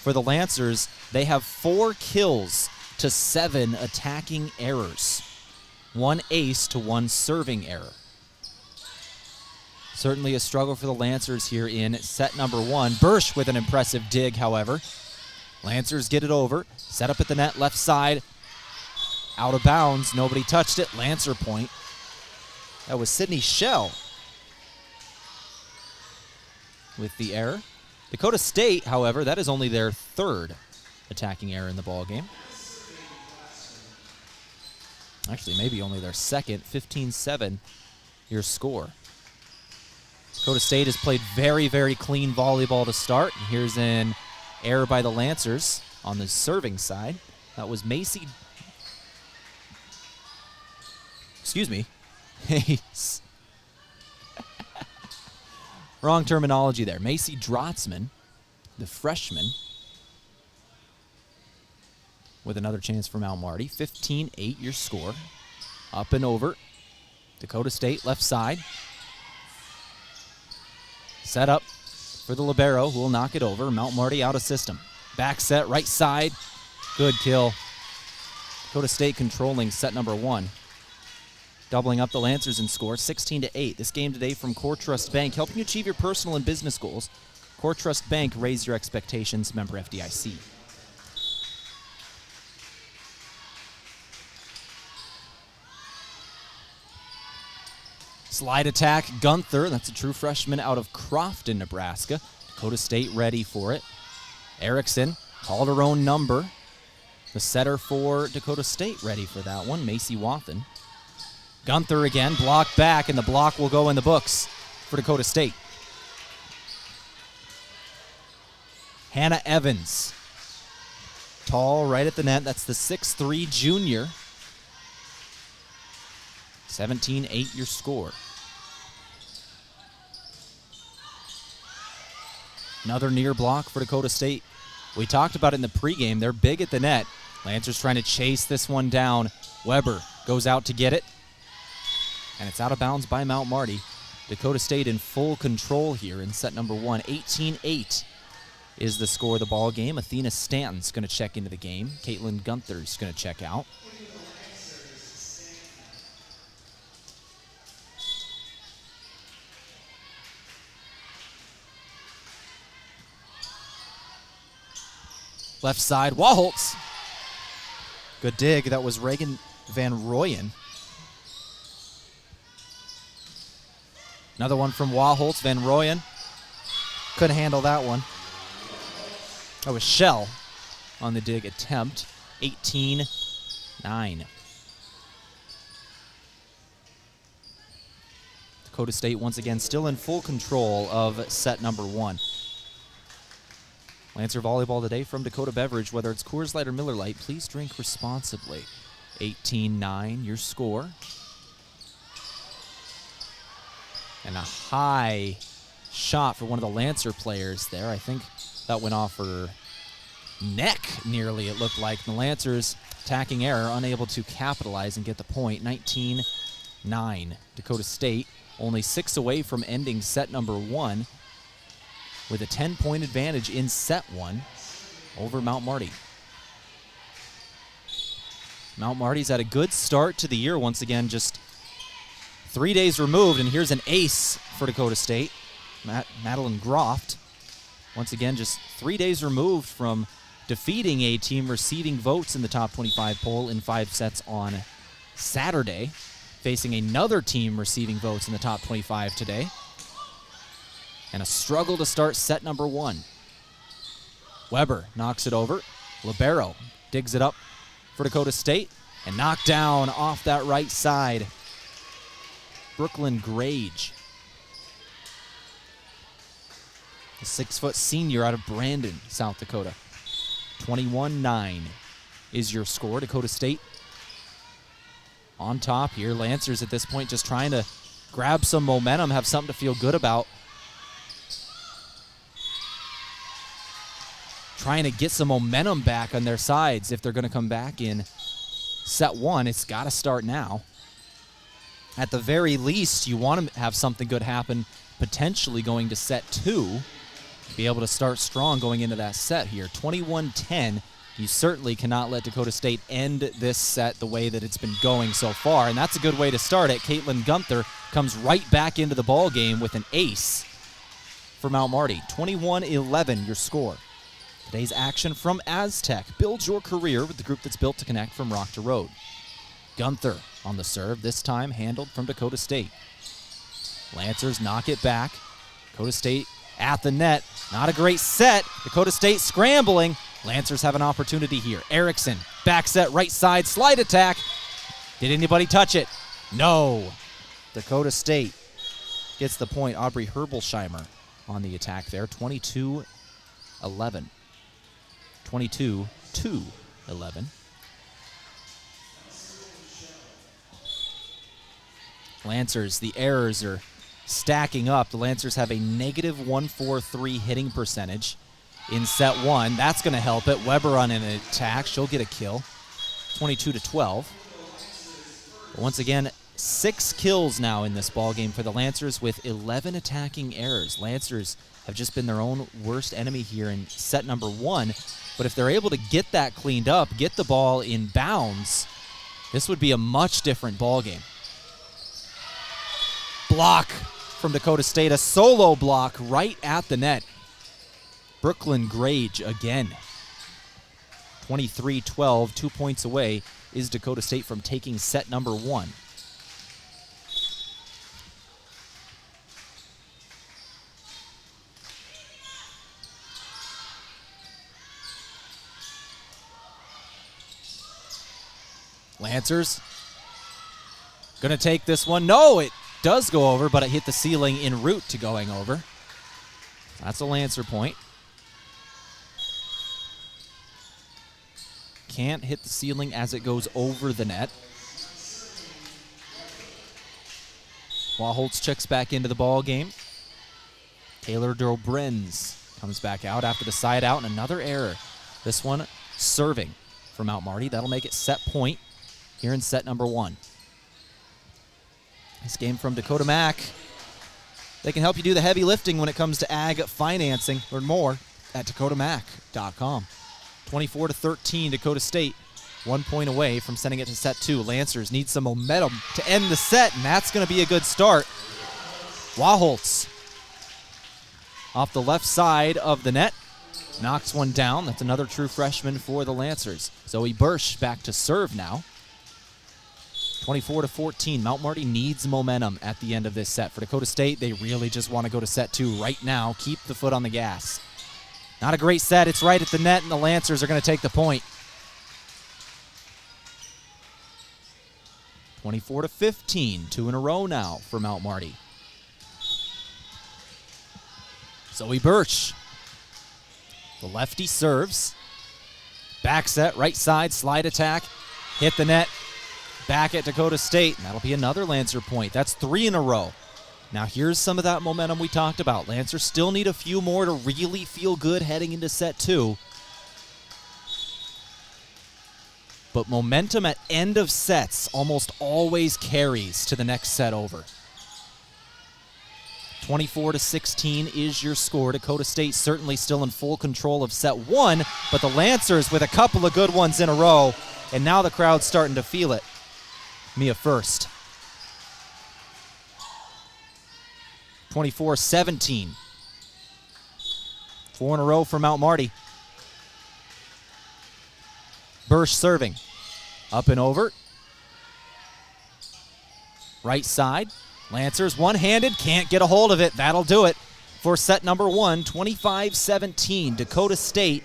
For the Lancers, they have 4 kills to 7 attacking errors. 1 ace to 1 serving error. Certainly a struggle for the Lancers here in set number one. Bursch with an impressive dig, however. Lancers get it over. Set up at the net, left side. Out of bounds. Nobody touched it. Lancer point. That was Sydney Schell with the error. Dakota State, however, that is only their 3rd attacking error in the ballgame. Actually, maybe only their 2nd. 15-7, your score. Dakota State has played very, very clean volleyball to start. And here's an error by the Lancers on the serving side. That was Macy. Excuse me. Wrong terminology there. Macy Drotzman, the freshman, with another chance for Mount Marty. 15-8 your score. Up and over. Dakota State left side. Set up for the libero, who will knock it over. Mount Marty out of system. Back set, right side. Good kill. Dakota State controlling set number one. Doubling up the Lancers in score, 16-8. This game today from Core Trust Bank, helping you achieve your personal and business goals. Core Trust Bank, raise your expectations. Member FDIC. Slide attack, Gunther. That's a true freshman out of Crofton, Nebraska. Dakota State ready for it. Erickson called her own number. The setter for Dakota State ready for that one, Macy Wathen. Gunther again, blocked back, and the block will go in the books for Dakota State. Hannah Evans. Tall, right at the net. That's the 6'3 junior. 17-8 your score. Another near block for Dakota State. We talked about it in the pregame. They're big at the net. Lancers trying to chase this one down. Weber goes out to get it. And it's out of bounds by Mount Marty. Dakota State in full control here in set number one. 18-8 is the score of the ball game. Athena Stanton's going to check into the game. Caitlin Gunther's going to check out. Left side, Waholtz. Good dig. That was Reagan Van Rooyen. Another one from Waholtz. Van Rooyen couldn't handle that one. That was Shell on the dig attempt. 18-9. Dakota State once again still in full control of set number 1. Lancer volleyball today from Dakota Beverage. Whether it's Coors Light or Miller Lite, please drink responsibly. 18-9, your score. And a high shot for one of the Lancer players there. I think that went off her neck nearly, it looked like. The Lancers, attacking error, unable to capitalize and get the point. 19-9. Dakota State only 6 away from ending set number 1 with a 10-point advantage in set 1 over Mount Marty. Mount Marty's had a good start to the year once again, just 3 days removed, and here's an ace for Dakota State. Madeline Groft, once again, just 3 days removed from defeating a team receiving votes in the top 25 poll in 5 sets on Saturday, facing another team receiving votes in the top 25 today. And a struggle to start set number 1. Weber knocks it over. Libero digs it up for Dakota State and knocked down off that right side. Brooklyn Grage, the 6-foot senior out of Brandon, South Dakota. 21-9 is your score. Dakota State on top here. Lancers at this point just trying to grab some momentum, have something to feel good about. Trying to get some momentum back on their sides if they're going to come back in set 1. It's got to start now. At the very least, you want to have something good happen, potentially going to set 2. Be able to start strong going into that set here. 21-10. You certainly cannot let Dakota State end this set the way that it's been going so far, and that's a good way to start it. Caitlin Gunther comes right back into the ball game with an ace for Mount Marty. 21-11, your score. Today's action from Aztec. Build your career with the group that's built to connect from rock to road. Gunther on the serve, this time handled from Dakota State. Lancers knock it back. Dakota State at the net. Not a great set. Dakota State scrambling. Lancers have an opportunity here. Erickson, back set, right side, slide attack. Did anybody touch it? No. Dakota State gets the point. Aubrey Herbolsheimer on the attack there. 22-11. 22-11. Lancers, the errors are stacking up. The Lancers have a negative .143 hitting percentage in set 1. That's going to help it. Weber on an attack. She'll get a kill. 22-12. But once again, 6 kills now in this ballgame for the Lancers with 11 attacking errors. Lancers have just been their own worst enemy here in set number 1. But if they're able to get that cleaned up, get the ball in bounds, this would be a much different ballgame. Block from Dakota State, a solo block right at the net. Brooklyn Grage again. 23-12, 2 points away is Dakota State from taking set number 1. Lancers gonna take this one. No, it does go over, but it hit the ceiling en route to going over. That's a Lancer point. Can't hit the ceiling as it goes over the net. Wahholtz checks back into the ball game. Taylor Dobrenz comes back out after the side out, and another error. This one serving for Mount Marty. That'll make it set point here in set number 1. This game from Dakota Mac. They can help you do the heavy lifting when it comes to ag financing. Learn more at dakotamac.com. 24-13, Dakota State, 1 point away from sending it to set 2. Lancers need some momentum to end the set, and that's going to be a good start. Wahholtz off the left side of the net, knocks one down. That's another true freshman for the Lancers. Zoe Bursch back to serve now. 24-14, Mount Marty needs momentum at the end of this set. For Dakota State, they really just want to go to set 2 right now. Keep the foot on the gas. Not a great set. It's right at the net, and the Lancers are going to take the point. 24-15, 2 in a row now for Mount Marty. Zoe Birch. The lefty serves. Back set, right side, slide attack. Hit the net. Back at Dakota State, and that'll be another Lancer point. That's 3 in a row. Now here's some of that momentum we talked about. Lancers still need a few more to really feel good heading into set 2. But momentum at end of sets almost always carries to the next set over. 24-16 is your score. Dakota State certainly still in full control of set 1, but the Lancers with a couple of good ones in a row, and now the crowd's starting to feel it. Mia first. 24-17. 4 in a row for Mount Marty. Birch serving. Up and over. Right side. Lancers one-handed, can't get a hold of it. That'll do it for set number 1, 25-17. Dakota State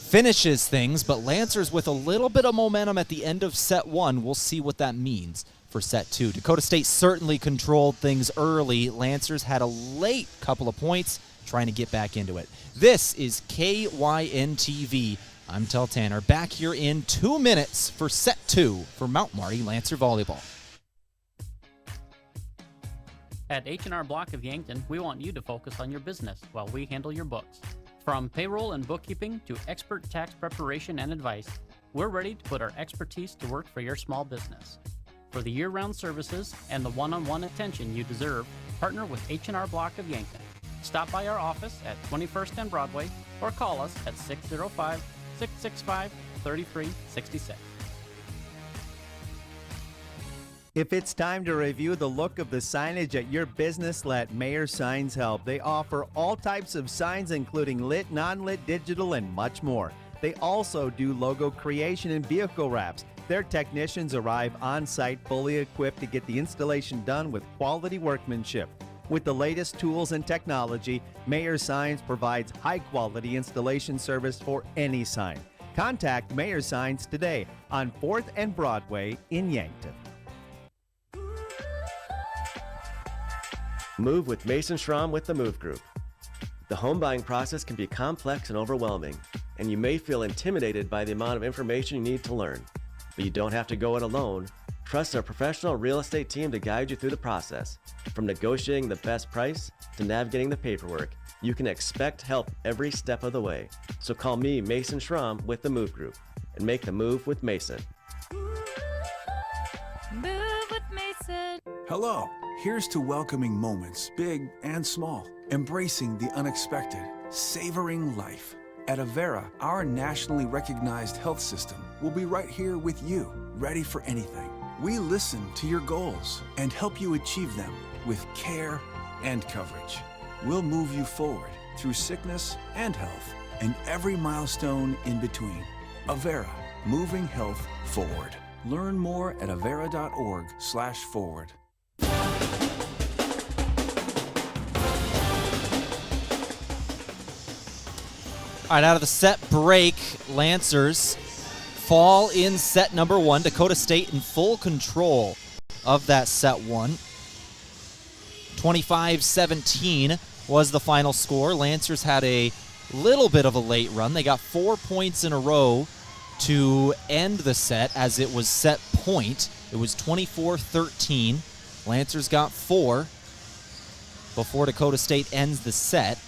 finishes things, but Lancers with a little bit of momentum at the end of set 1. We'll see what that means for set 2. Dakota State certainly controlled things early. Lancers had a late couple of points trying to get back into it. This is KYNT. I'm Tehl Tanner, back here in 2 minutes for set 2 for Mount Marty Lancer Volleyball. At H&R Block of Yankton, we want you to focus on your business while we handle your books. From payroll and bookkeeping to expert tax preparation and advice, we're ready to put our expertise to work for your small business. For the year-round services and the one-on-one attention you deserve, partner with H&R Block of Yankton. Stop by our office at 21st and Broadway or call us at 605-665-3366. If it's time to review the look of the signage at your business, let Mayor Signs help. They offer all types of signs, including lit, non-lit, digital, and much more. They also do logo creation and vehicle wraps. Their technicians arrive on site fully equipped to get the installation done with quality workmanship. With the latest tools and technology, Mayor Signs provides high-quality installation service for any sign. Contact Mayor Signs today on 4th and Broadway in Yankton. Move with Mason Schramm with the Move Group. The home buying process can be complex and overwhelming, and you may feel intimidated by the amount of information you need to learn. But you don't have to go it alone. Trust our professional real estate team to guide you through the process. From negotiating the best price to navigating the paperwork, you can expect help every step of the way. So call me, Mason Schramm, with the Move Group, and make the move with Mason. Move with Mason. Hello. Here's to welcoming moments, big and small, embracing the unexpected, savoring life. At Avera, our nationally recognized health system will be right here with you, ready for anything. We listen to your goals and help you achieve them with care and coverage. We'll move you forward through sickness and health and every milestone in between. Avera, moving health forward. Learn more at avera.org/forward. All right, out of the set break, Lancers fall in set number 1. Dakota State in full control of that set 1. 25-17 was the final score. Lancers had a little bit of a late run. They got 4 points in a row to end the set as it was set point. It was 24-13. Lancers got 4 before Dakota State ends the set.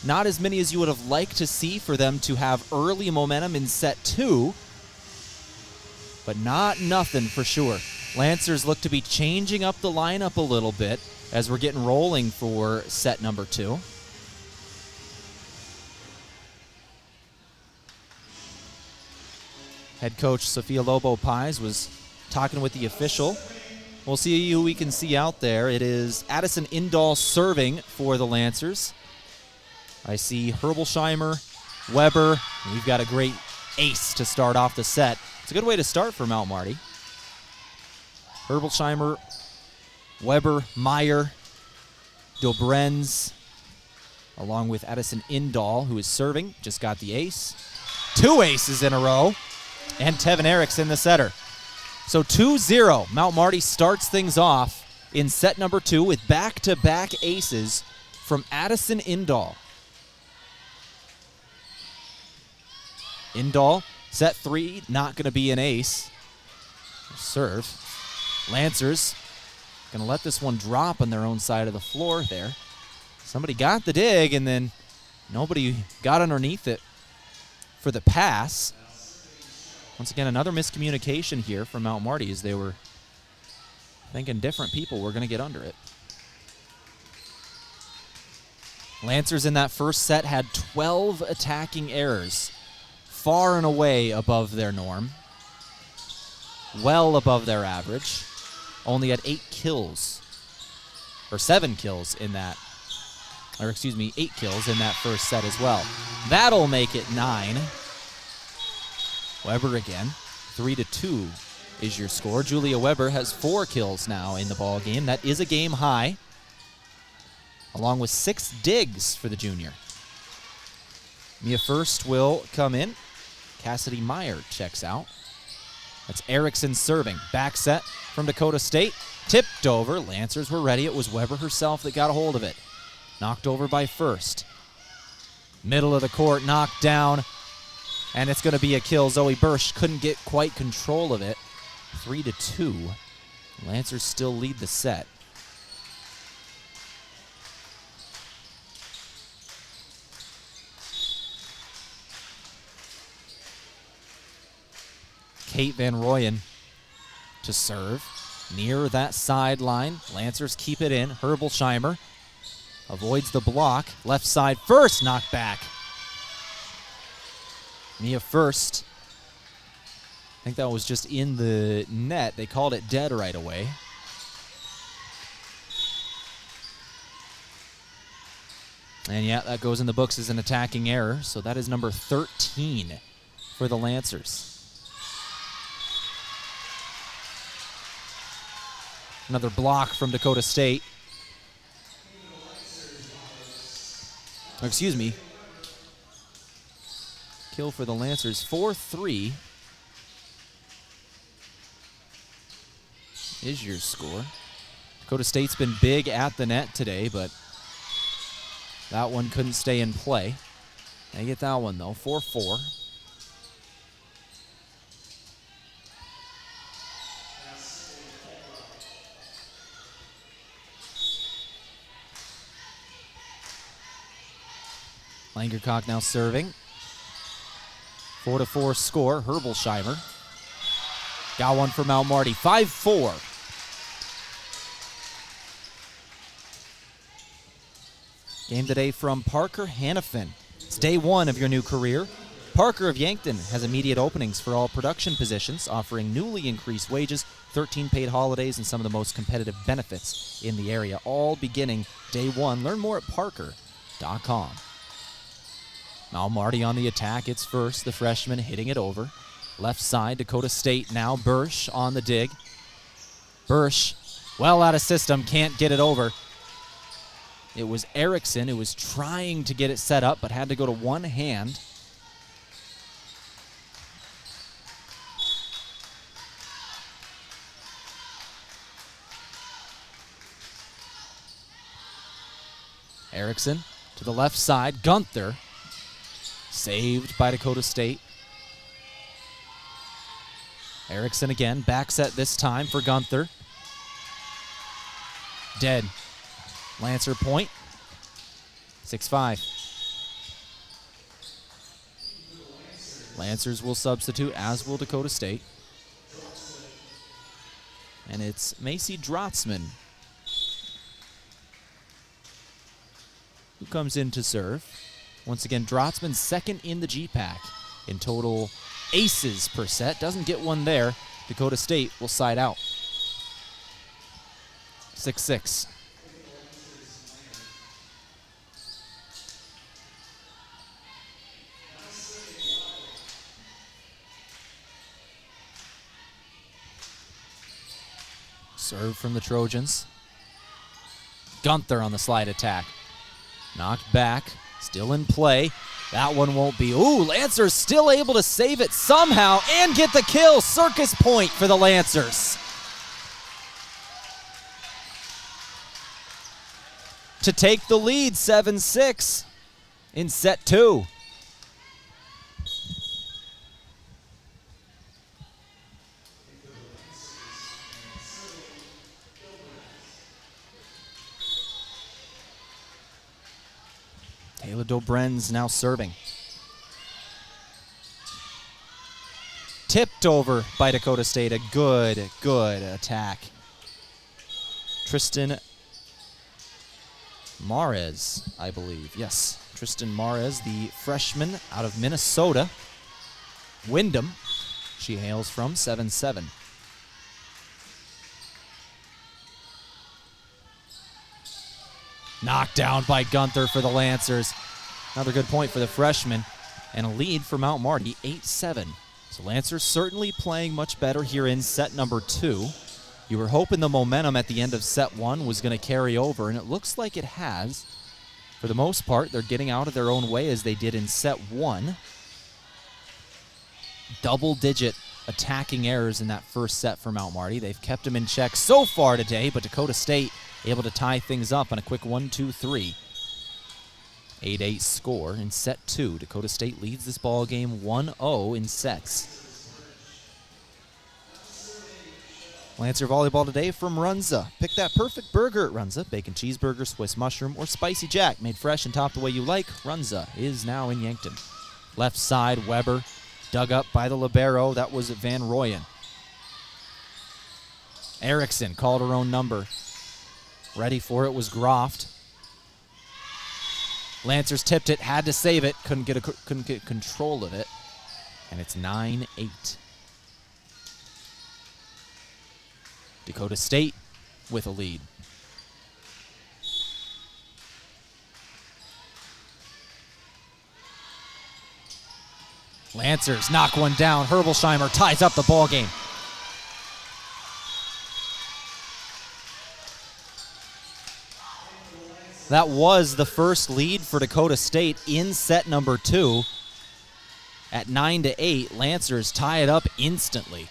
Not as many as you would have liked to see for them to have early momentum in set 2, but not nothing for sure. Lancers look to be changing up the lineup a little bit as we're getting rolling for set number 2. Head coach Sophia Lobo-Pies was talking with the official. We'll see who we can see out there. It is Addison Indahl serving for the Lancers. I see Herbolsheimer, Weber. We've got a great ace to start off the set. It's a good way to start for Mount Marty. Herbolsheimer, Weber, Meyer, Dobrenz. along with Addison Indahl, who is serving, just got the ace. 2 aces in a row, and Tevin Erickson, the setter. So 2-0, Mount Marty starts things off in set number 2 with back-to-back aces from Addison Indahl. Indahl, set 3, not going to be an ace. Serve. Lancers going to let this one drop on their own side of the floor there. Somebody got the dig, and then nobody got underneath it for the pass. Once again, another miscommunication here from Mount Marty as they were thinking different people were going to get under it. Lancers in that first set had 12 attacking errors, far and away above their norm, well above their average. Only had 8 kills, or 7 kills in that, or excuse me, 8 kills in that first set as well. That'll make it 9. Weber again, 3-2 is your score. Julia Weber has 4 kills now in the ball game. That is a game high, along with 6 digs for the junior. Mia First will come in. Cassidy Meyer checks out. That's Erickson serving. Back set from Dakota State. Tipped over. Lancers were ready. It was Weber herself that got a hold of it. Knocked over by First. Middle of the court, knocked down. And it's going to be a kill. Zoe Bursch couldn't get quite control of it. 3-2. Lancers still lead the set. Kate Van Rooyen to serve. Near that sideline. Lancers keep it in. Herbolsheimer avoids the block. Left side first, knocked back. Mia First. I think that was just in the net. They called it dead right away. And yeah, that goes in the books as an attacking error. So that is number 13 for the Lancers. Another block from Dakota State. Oh, excuse me. Kill for the Lancers, 4-3 is your score. Dakota State's been big at the net today, but that one couldn't stay in play. They get that one, though, 4-4. Langercock now serving. 4-4 score. Herbolsheimer got one for Mount Marty. 5-4. Game today from Parker Hannafin. It's day 1 of your new career. Parker of Yankton has immediate openings for all production positions, offering newly increased wages, 13 paid holidays, and some of the most competitive benefits in the area, all beginning day 1. Learn more at parker.com. Mount Marty on the attack. It's First, the freshman, hitting it over. Left side, Dakota State now. Bursch on the dig. Bursch, well out of system, can't get it over. It was Erickson who was trying to get it set up, but had to go to one hand. Erickson to the left side. Gunther saved by Dakota State. Erickson again, back set this time for Gunther. Dead. Lancer point. 6-5. Lancers will substitute, as will Dakota State. And it's Macy Drotzman who comes in to serve. Once again, Drotzman second in the G-Pack in total aces per set. Doesn't get one there. Dakota State will side out. 6-6. Serve from the Trojans. Gunther on the slide attack. Knocked back, still in play. That one won't be. Ooh, Lancers still able to save it somehow and get the kill. Circus point for the Lancers. To take the lead, 7-6 in set 2. Taylor Dobren's now serving. Tipped over by Dakota State. A good attack. Tristan Mares, I believe. Yes, Tristan Mares, the freshman out of Minnesota. Wyndham, she hails from, 7-7. Knocked down by Gunther for the Lancers. Another good point for the freshman. And a lead for Mount Marty, 8-7. So Lancers certainly playing much better here in set number 2. You were hoping the momentum at the end of set 1 was going to carry over, and it looks like it has. For the most part, they're getting out of their own way as they did in set 1. Double-digit attacking errors in that first set for Mount Marty. They've kept them in check so far today, but Dakota State able to tie things up on a quick 1-2-3. 8-8 score in set 2. Dakota State leads this ball game 1-0 in sets. Lancer volleyball today from Runza. Pick that perfect burger at Runza. Bacon cheeseburger, Swiss mushroom, or spicy jack. Made fresh and topped the way you like. Runza is now in Yankton. Left side, Weber. Dug up by the libero. That was Van Royen. Erickson called her own number. Ready for it was Groft. Lancers tipped it, had to save it, couldn't get control of it, and it's 9-8. Dakota State with a lead. Lancers knock one down. Herbolsheimer ties up the ball game. That was the first lead for Dakota State in set number 2. At 9-8, Lancers tie it up instantly.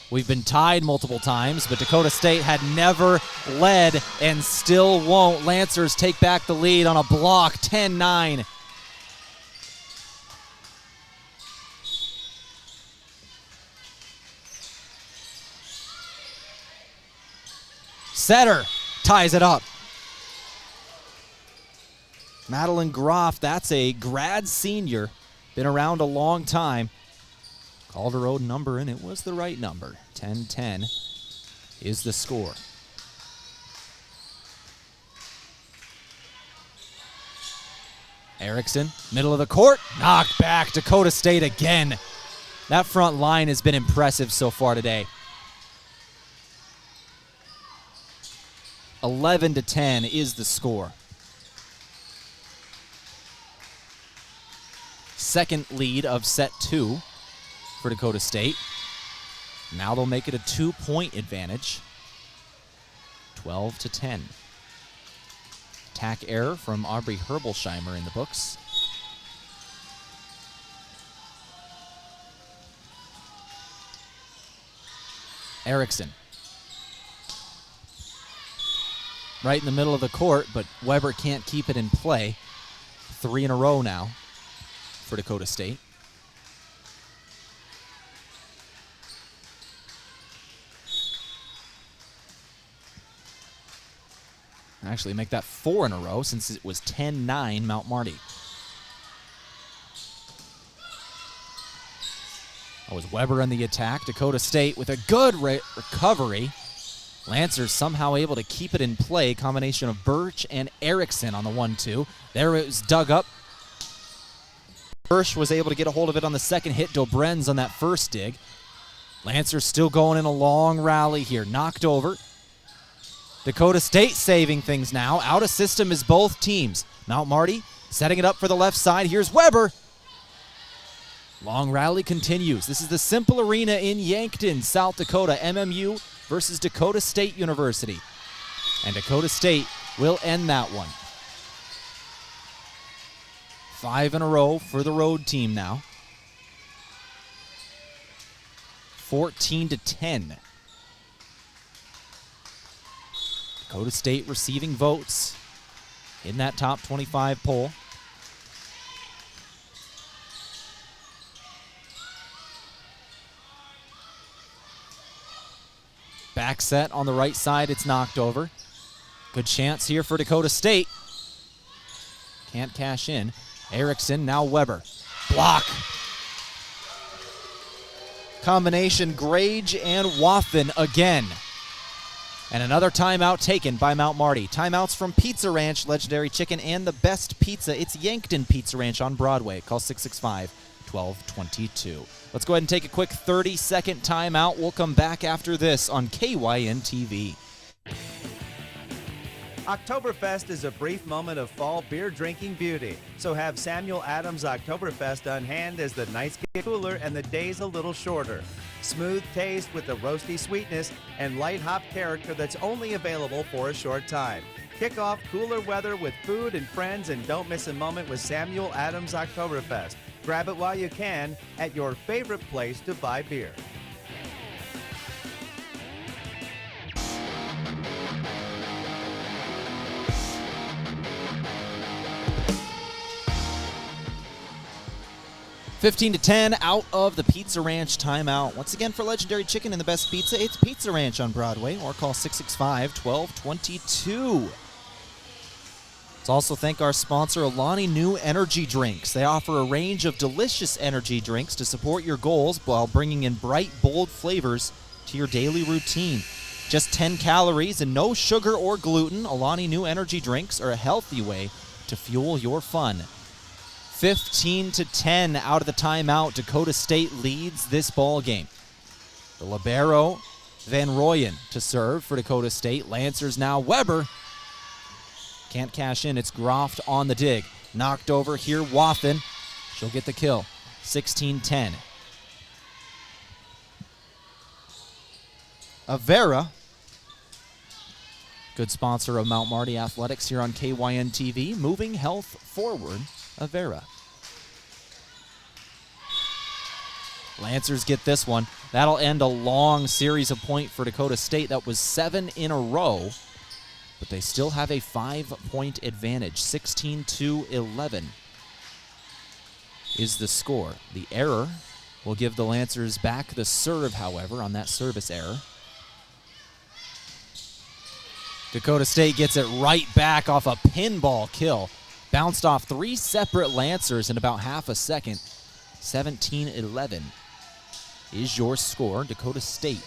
We've been tied multiple times, but Dakota State had never led and still won't. Lancers take back the lead on a block, 10-9. Setter ties it up. Madeline Groff, that's a grad senior. Been around a long time. Called her own number, and it was the right number. 10-10 is the score. Erickson, middle of the court, knocked back. Dakota State again. That front line has been impressive so far today. 11-10 is the score. Second lead of set 2 for Dakota State. Now they'll make it a 2-point advantage. 12-10. Attack error from Aubrey Herbolsheimer in the books. Erickson. Right in the middle of the court, but Weber can't keep it in play. 3 in a row now for Dakota State. Actually make that 4 in a row since it was 10-9 Mount Marty. That was Weber on the attack. Dakota State with a good recovery. Lancers somehow able to keep it in play. Combination of Birch and Erickson on the 1-2. There it was dug up. Birch was able to get a hold of it on the second hit. Dobrenz on that first dig. Lancers still going in a long rally here. Knocked over. Dakota State saving things now. Out of system is both teams. Mount Marty setting it up for the left side. Here's Weber. Long rally continues. This is the Cimpl Arena in Yankton, South Dakota. MMU versus Dakota State University. And Dakota State will end that one. 5 in a row for the road team now. 14-10. Dakota State receiving votes in that top 25 poll. Back set on the right side, it's knocked over. Good chance here for Dakota State. Can't cash in. Erickson, now Weber. Block. Combination Grage and Waffen again. And another timeout taken by Mount Marty. Timeouts from Pizza Ranch, Legendary Chicken, and the best pizza. It's Yankton Pizza Ranch on Broadway. Call 665-1222. Let's go ahead and take a quick 30-second timeout. We'll come back after this on KYNT. Oktoberfest is a brief moment of fall beer drinking beauty. So have Samuel Adams Oktoberfest on hand as the nights get cooler and the days a little shorter. Smooth taste with the roasty sweetness and light hop character that's only available for a short time. Kick off cooler weather with food and friends and don't miss a moment with Samuel Adams Oktoberfest. Grab it while you can at your favorite place to buy beer. (15-10) out of the Pizza Ranch timeout. Once again, for Legendary Chicken and the best pizza, it's Pizza Ranch on Broadway, or call 665-1222. Let's also thank our sponsor, Alani New Energy Drinks. They offer a range of delicious energy drinks to support your goals while bringing in bright, bold flavors to your daily routine. Just 10 calories and no sugar or gluten, Alani New Energy Drinks are a healthy way to fuel your fun. 15-10 out of the timeout. Dakota State leads this ball game. The libero, Van Royen, to serve for Dakota State. Lancers now Weber. Can't cash in. It's Groft on the dig. Knocked over here, Waffen. She'll get the kill. 16-10. Avera. Good sponsor of Mount Marty Athletics here on KYN-TV. Moving health forward. Avera. Lancers get this one. That'll end a long series of points for Dakota State. That was 7 in a row, but they still have a 5-point advantage. 16-11 is the score. The error will give the Lancers back the serve, however, on that service error. Dakota State gets it right back off a pinball kill. Bounced off 3 separate Lancers in about half a second. 17-11 is your score. Dakota State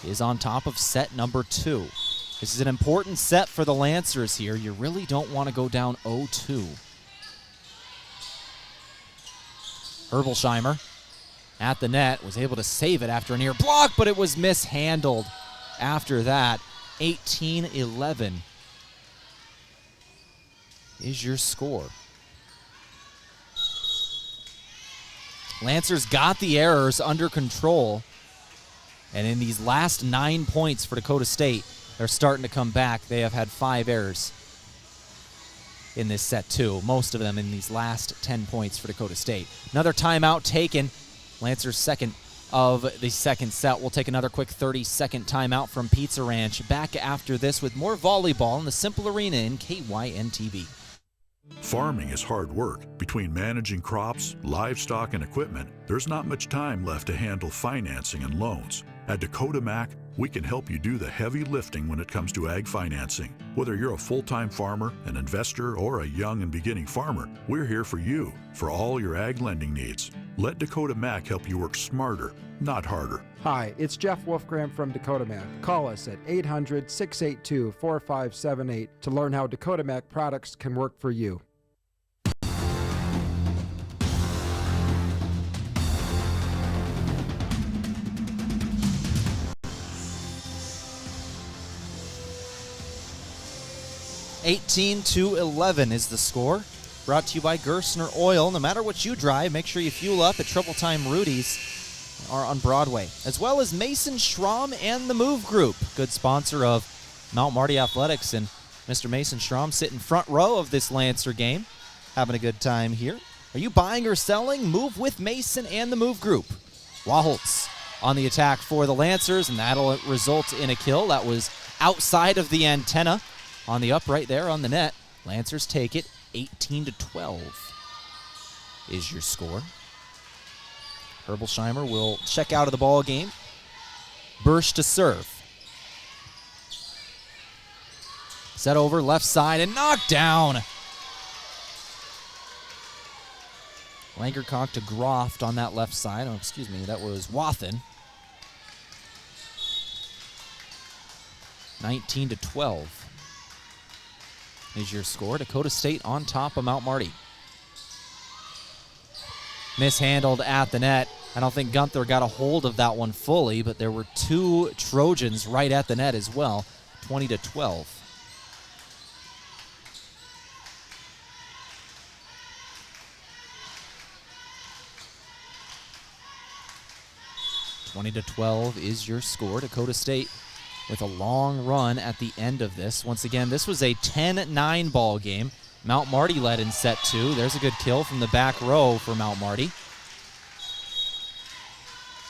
is on top of set number 2. This is an important set for the Lancers here. You really don't want to go down 0-2. Herbolsheimer at the net was able to save it after a near block, but it was mishandled after that. 18-11 is your score. Lancers got the errors under control, and in these last 9 points for Dakota State, they're starting to come back. They have had 5 errors in this set too, most of them in these last 10 points for Dakota State. Another timeout taken. Lancers second of the second set. We'll take another quick 30-second timeout from Pizza Ranch. Back after this with more volleyball in the Cimpl Arena in KYN-TV. Farming is hard work. Between managing crops, livestock, and equipment, there's not much time left to handle financing and loans. At Dakota Mac, we can help you do the heavy lifting when it comes to ag financing. Whether you're a full-time farmer, an investor, or a young and beginning farmer, we're here for you for all your ag lending needs. Let Dakota Mac help you work smarter, not harder. Hi, it's Jeff Wolfgram from Dakota Mac. Call us at 800-682-4578 to learn how Dakota Mac products can work for you. (18-11) is the score. Brought to you by Gerstner Oil. No matter what you drive, make sure you fuel up at Triple Time Rudy's are on Broadway, as well as Mason Schramm and the Move Group, good sponsor of Mount Marty Athletics. And Mr. Mason Schramm sitting front row of this Lancer game. having a good time here. Are you buying or selling? Move with Mason and the Move Group. Waholtz on the attack for the Lancers, and that'll result in a kill. That was outside of the antenna on the upright there on the net. Lancers take it. 18-12 is your score. Herbolsheimer will check out of the ball game. Bursch to serve. Set over left side and knocked down. Langercock to Groft on that left side. Oh, excuse me, that was Wathen. 19-12 is your score. Dakota State on top of Mount Marty. Mishandled at the net. I don't think Gunther got a hold of that one fully, but there were two Trojans right at the net as well. 20-12. is your score. Dakota State with a long run at the end of this. Once again, this was a 10-9 ball game. Mount Marty led in set 2. There's a good kill from the back row for Mount Marty.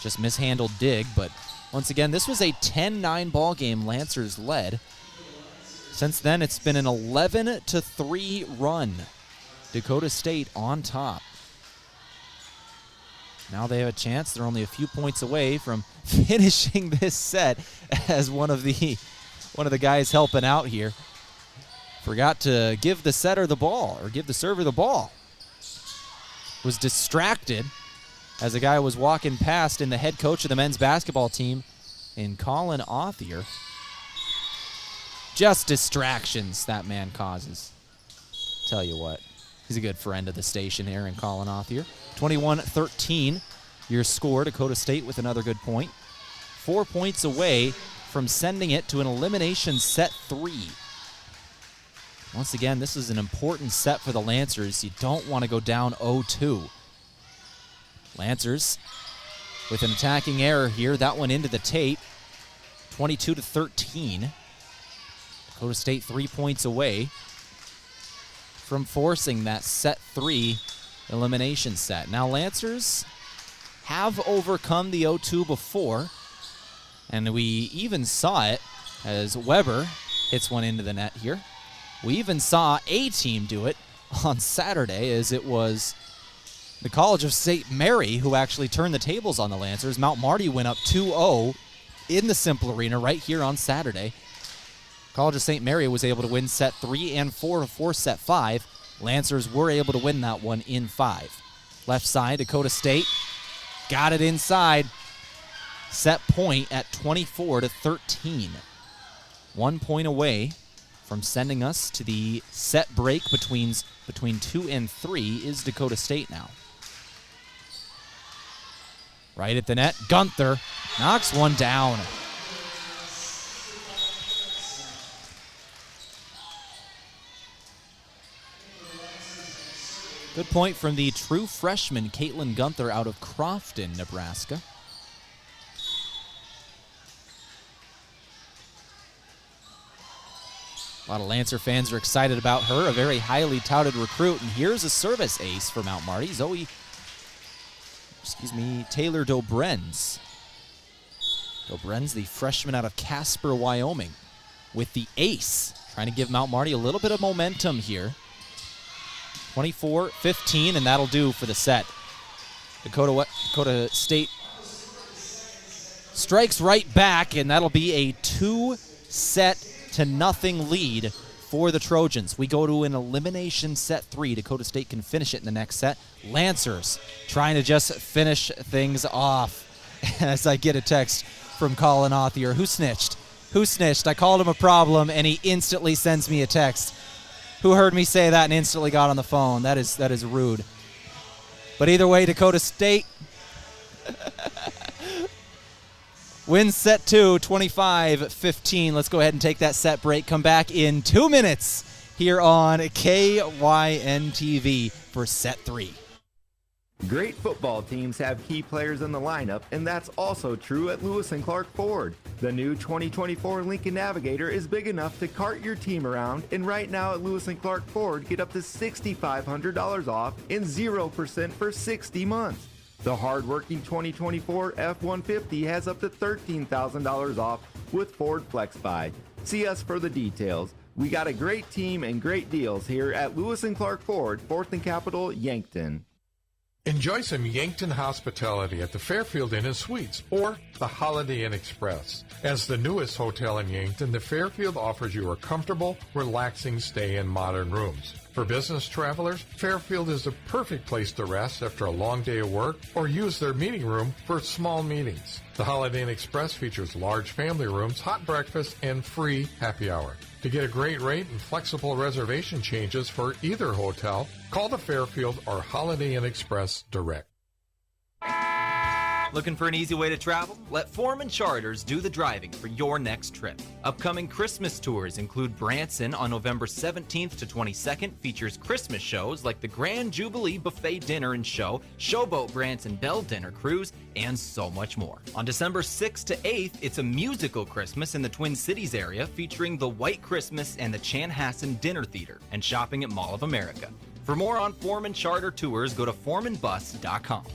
Just mishandled dig, but once again, this was a 10-9 ball game. Lancers led. Since then, it's been an 11-3 run. Dakota State on top. Now they have a chance. They're only a few points away from finishing this set as one of the guys helping out here forgot to give the setter the ball or give the server the ball. Was distracted as a guy was walking past in the head coach of the men's basketball team in Colin Authier. Just distractions that man causes. Tell you what, he's a good friend of the station here in Colin Authier. 21-13, your score. Dakota State with another good point. 4 points away from sending it to an elimination set 3. Once again, this is an important set for the Lancers. You don't want to go down 0-2. Lancers with an attacking error here. That one into the tape. 22-13. Dakota State 3 points away from forcing that set 3 elimination set. Now Lancers have overcome the 0-2 before, and we even saw it as Weber hits one into the net here. We even saw a team do it on Saturday, as it was the College of St. Mary who actually turned the tables on the Lancers. Mount Marty went up 2-0 in the Cimpl Arena right here on Saturday. College of St. Mary was able to win set 3 and 4 to force set 5. Lancers were able to win that one in 5. Left side, Dakota State got it inside. Set point at 24-13. 1 point away from sending us to the set break between 2 and 3 is Dakota State now. Right at the net, Gunther knocks one down. Good point from the true freshman, Caitlin Gunther, out of Crofton, Nebraska. A lot of Lancer fans are excited about her, a very highly touted recruit. And here's a service ace for Mount Marty, Taylor Dobrenz. Dobrenz, the freshman out of Casper, Wyoming, with the ace, trying to give Mount Marty a little bit of momentum here. 24-15, and that'll do for the set. Dakota State strikes right back, and that'll be a 2-0 lead for the Trojans. We go to an elimination set 3. Dakota State can finish it in the next set. Lancers trying to just finish things off. As I get a text from Colin Authier. Who snitched? Who snitched? I called him a problem, and he instantly sends me a text. Who heard me say that and instantly got on the phone? That is rude. But either way, Dakota State wins set 2, 25-15. Let's go ahead and take that set break. Come back in 2 minutes here on KYNT TV for set 3. Great football teams have key players in the lineup, and that's also true at Lewis and Clark Ford. The new 2024 Lincoln Navigator is big enough to cart your team around, and right now at Lewis and Clark Ford, get up to $6,500 off and 0% for 60 months. The hard-working 2024 F-150 has up to $13,000 off with Ford FlexBuy. See us for the details. We got a great team and great deals here at Lewis and Clark Ford, 4th and Capitol, Yankton. Enjoy some Yankton hospitality at the Fairfield Inn and Suites or the Holiday Inn Express. As the newest hotel in Yankton, the Fairfield offers you a comfortable, relaxing stay in modern rooms. For business travelers, Fairfield is the perfect place to rest after a long day of work or use their meeting room for small meetings. The Holiday Inn Express features large family rooms, hot breakfast, and free happy hour. To get a great rate and flexible reservation changes for either hotel, call the Fairfield or Holiday Inn Express direct. Looking for an easy way to travel? Let Foreman Charters do the driving for your next trip. Upcoming Christmas tours include Branson on November 17th to 22nd, features Christmas shows like the Grand Jubilee Buffet Dinner and Show, Showboat Branson Bell Dinner Cruise, and so much more. On December 6th to 8th, it's a musical Christmas in the Twin Cities area featuring the White Christmas and the Chanhassen Dinner Theater, and shopping at Mall of America. For more on Foreman Charter tours, go to foremanbus.com.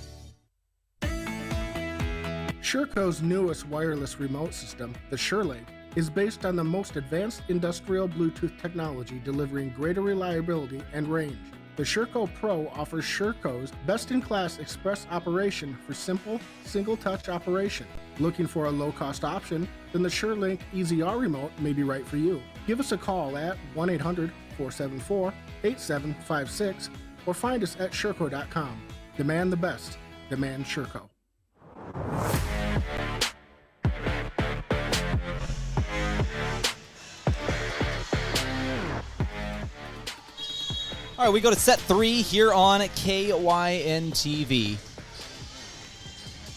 SureCo's newest wireless remote system, the SureLink, is based on the most advanced industrial Bluetooth technology, delivering greater reliability and range. The SureCo Pro offers SureCo's best-in-class express operation for simple, single-touch operation. Looking for a low-cost option? Then the SureLink EZR remote may be right for you. Give us a call at 1-800-474-8756 or find us at SureCo.com. Demand the best. Demand SureCo. All right, we go to set 3 here on KYNT.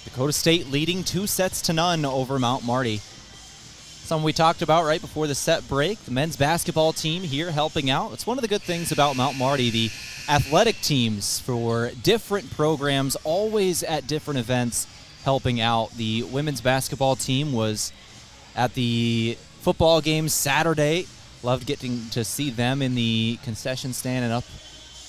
Dakota State leading 2-0 over Mount Marty. Something we talked about right before the set break. The men's basketball team here helping out. It's one of the good things about Mount Marty. The athletic teams for different programs, always at different events, helping out. The women's basketball team was at the football game Saturday. Loved getting to see them in the concession stand and up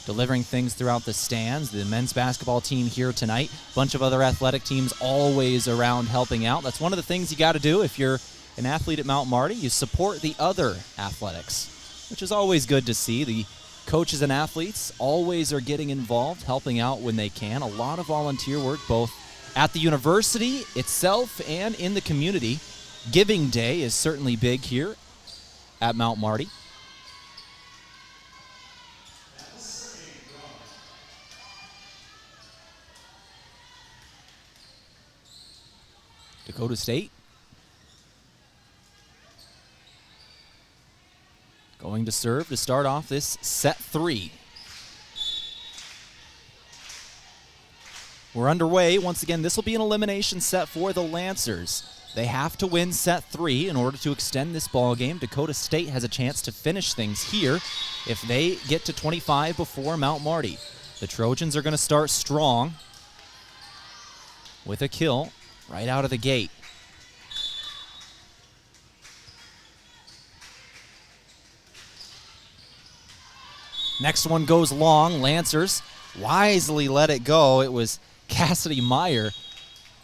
delivering things throughout the stands. The men's basketball team here tonight. A bunch of other athletic teams always around helping out. That's one of the things you got to do if you're an athlete at Mount Marty. You support the other athletics, which is always good to see. The coaches and athletes always are getting involved, helping out when they can. A lot of volunteer work both at the university itself and in the community. Giving Day is certainly big here at Mount Marty. Dakota State going to serve to start off this set 3. We're underway. Once again, this will be an elimination set for the Lancers. They have to win set 3 in order to extend this ball game. Dakota State has a chance to finish things here if they get to 25 before Mount Marty. The Trojans are going to start strong with a kill right out of the gate. Next one goes long. Lancers wisely let it go. It was Cassidy Meyer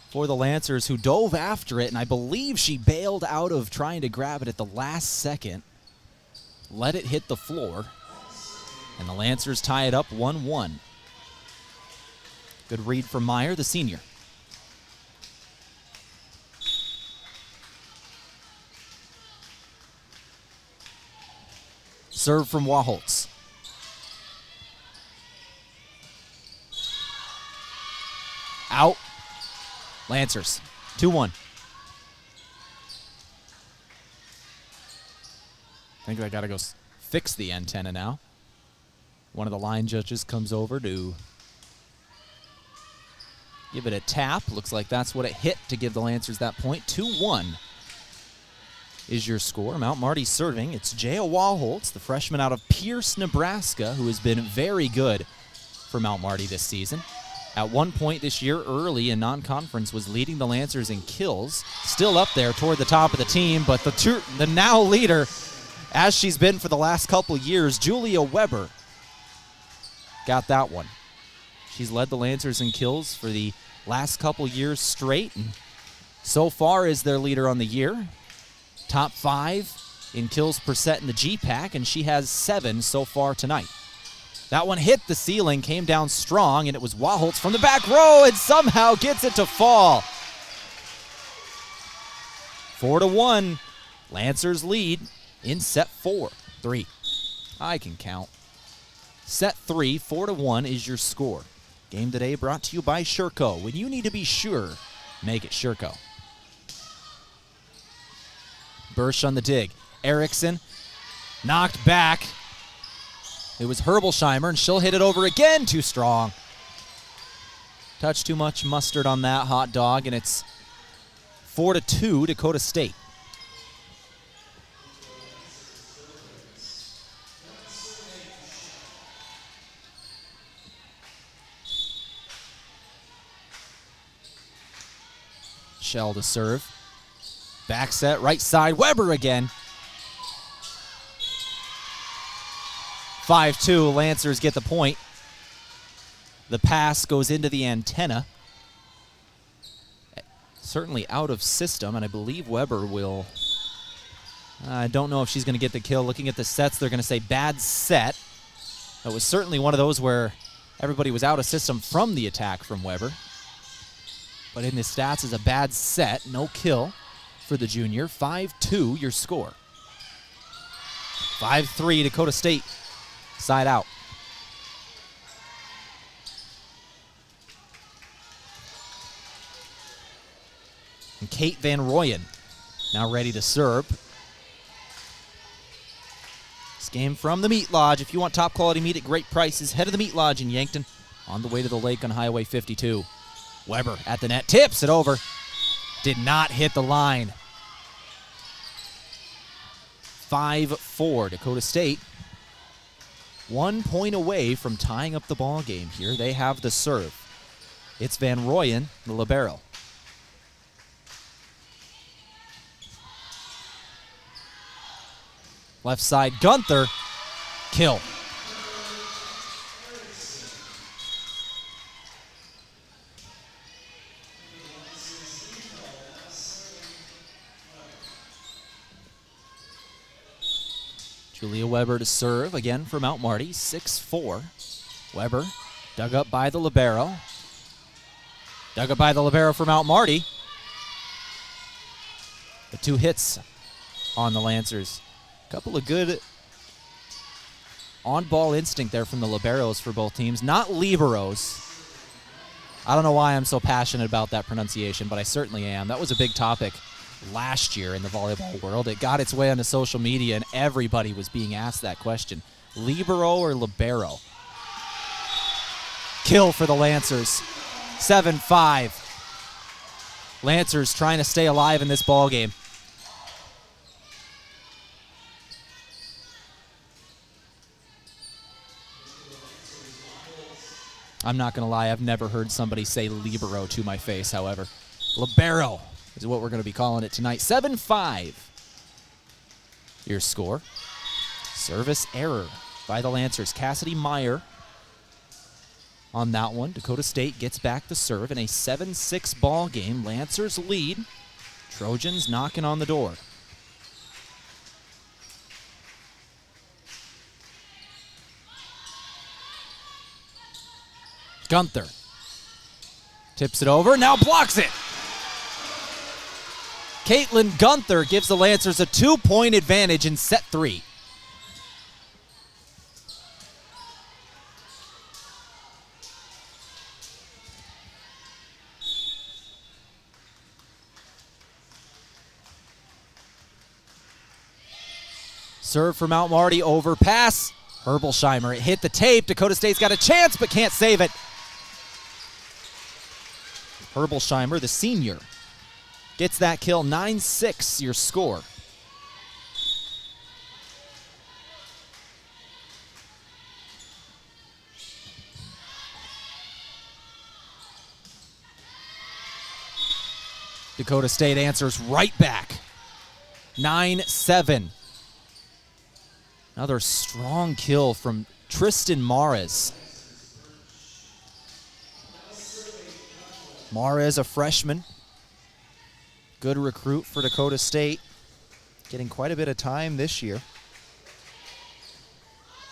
for the Lancers who dove after it, and I believe she bailed out of trying to grab it at the last second. Let it hit the floor, and the Lancers tie it up 1-1. Good read from Meyer, the senior. Serve from Waholtz. Out. Lancers, 2-1. I think I got to go fix the antenna now. One of the line judges comes over to give it a tap. Looks like that's what it hit to give the Lancers that point. 2-1 is your score. Mount Marty serving. It's Jaya Waholtz, the freshman out of Pierce, Nebraska, who has been very good for Mount Marty this season. At one point this year, early in non-conference, was leading the Lancers in kills. Still up there toward the top of the team, but the now leader, as she's been for the last couple years, Julia Weber, got that one. She's led the Lancers in kills for the last couple years straight, and so far is their leader on the year. Top 5 in kills per set in the G-Pack, and she has 7 so far tonight. That one hit the ceiling, came down strong, and it was Waholtz from the back row and somehow gets it to fall. 4-1, Lancers lead in set 3. I can count. Set 3, 4-1 is your score. Game today brought to you by Sherco. When you need to be sure, make it Sherco. Bursch on the dig. Erickson knocked back. It was Herbolsheimer, and she'll hit it over again. Too strong. Touch too much mustard on that hot dog, and it's 4-2 Dakota State. Shell to serve. Back set, right side, Weber again. 5-2, Lancers get the point. The pass goes into the antenna. Certainly out of system, and I believe Weber will... I don't know if she's going to get the kill. Looking at the sets, they're going to say bad set. It was certainly one of those where everybody was out of system from the attack from Weber. But in the stats is a bad set, no kill for the junior. 5-2 your score. 5-3 Dakota State. Side out. And Kate Van Royen now ready to serve. This game from the Meat Lodge. If you want top quality meat at great prices, head to the Meat Lodge in Yankton on the way to the lake on Highway 52. Weber at the net, tips it over. Did not hit the line. 5-4 Dakota State. 1 point away from tying up the ball game here. They have the serve. It's Van Royen, the libero. Left side, Gunther. Kill. Julia Weber to serve, again for Mount Marty, 6-4. Weber dug up by the libero. Dug up by the libero for Mount Marty. The 2 hits on the Lancers. A couple of good on-ball instinct there from the liberos for both teams. Not liberos. I don't know why I'm so passionate about that pronunciation, but I certainly am. That was a big topic last year in the volleyball world. It got its way onto social media, and everybody was being asked that question. Libero or libero? Kill for the Lancers. 7-5. Lancers trying to stay alive in this ball game. I'm not going to lie, I've never heard somebody say libero to my face, however. Libero is what we're going to be calling it tonight. 7-5. Your score. Service error by the Lancers. Cassidy Meyer on that one. Dakota State gets back the serve in a 7-6 ball game. Lancers lead. Trojans knocking on the door. Gunther tips it over, now blocks it. Caitlin Gunther gives the Lancers a 2-point advantage in set 3. Serve for Mount Marty, overpass. Herbolsheimer, it hit the tape. Dakota State's got a chance but can't save it. Herbolsheimer, the senior, gets that kill. 9-6 your score. Dakota State answers right back. 9-7. Another strong kill from Tristan Mares. Mares, a freshman. Good recruit for Dakota State. Getting quite a bit of time this year.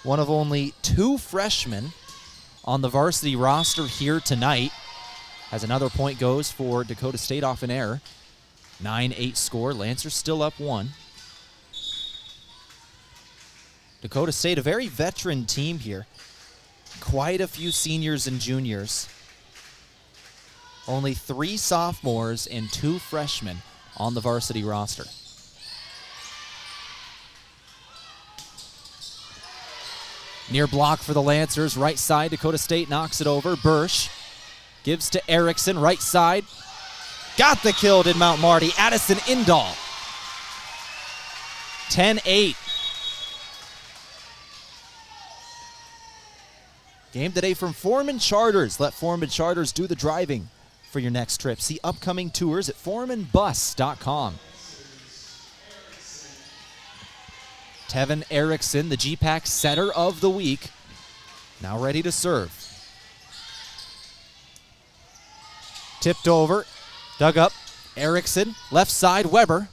One of only 2 freshmen on the varsity roster here tonight. As another point goes for Dakota State off an error. 9-8 score. Lancers still up 1. Dakota State, a very veteran team here. Quite a few seniors and juniors. Only 3 sophomores and 2 freshmen on the varsity roster. Near block for the Lancers. Right side, Dakota State knocks it over. Bursch gives to Erickson, right side. Got the kill, did Mount Marty. Addison Indahl. 10-8. Game today from Foreman Charters. Let Foreman Charters do the driving for your next trip. See upcoming tours at foremanbus.com. Tevin Erickson, the GPAC setter of the week, now ready to serve. Tipped over, dug up, Erickson, left side, Weber,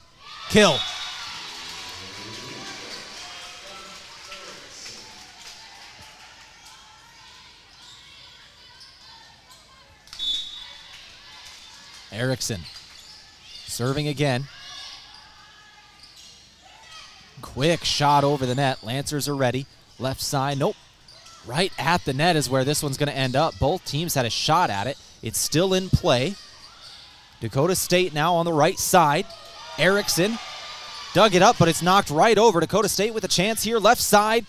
kill. Erickson serving again. Quick shot over the net. Lancers are ready. Left side, nope. Right at the net is where this one's going to end up. Both teams had a shot at it. It's still in play. Dakota State now on the right side. Erickson dug it up, but it's knocked right over. Dakota State with a chance here. Left side.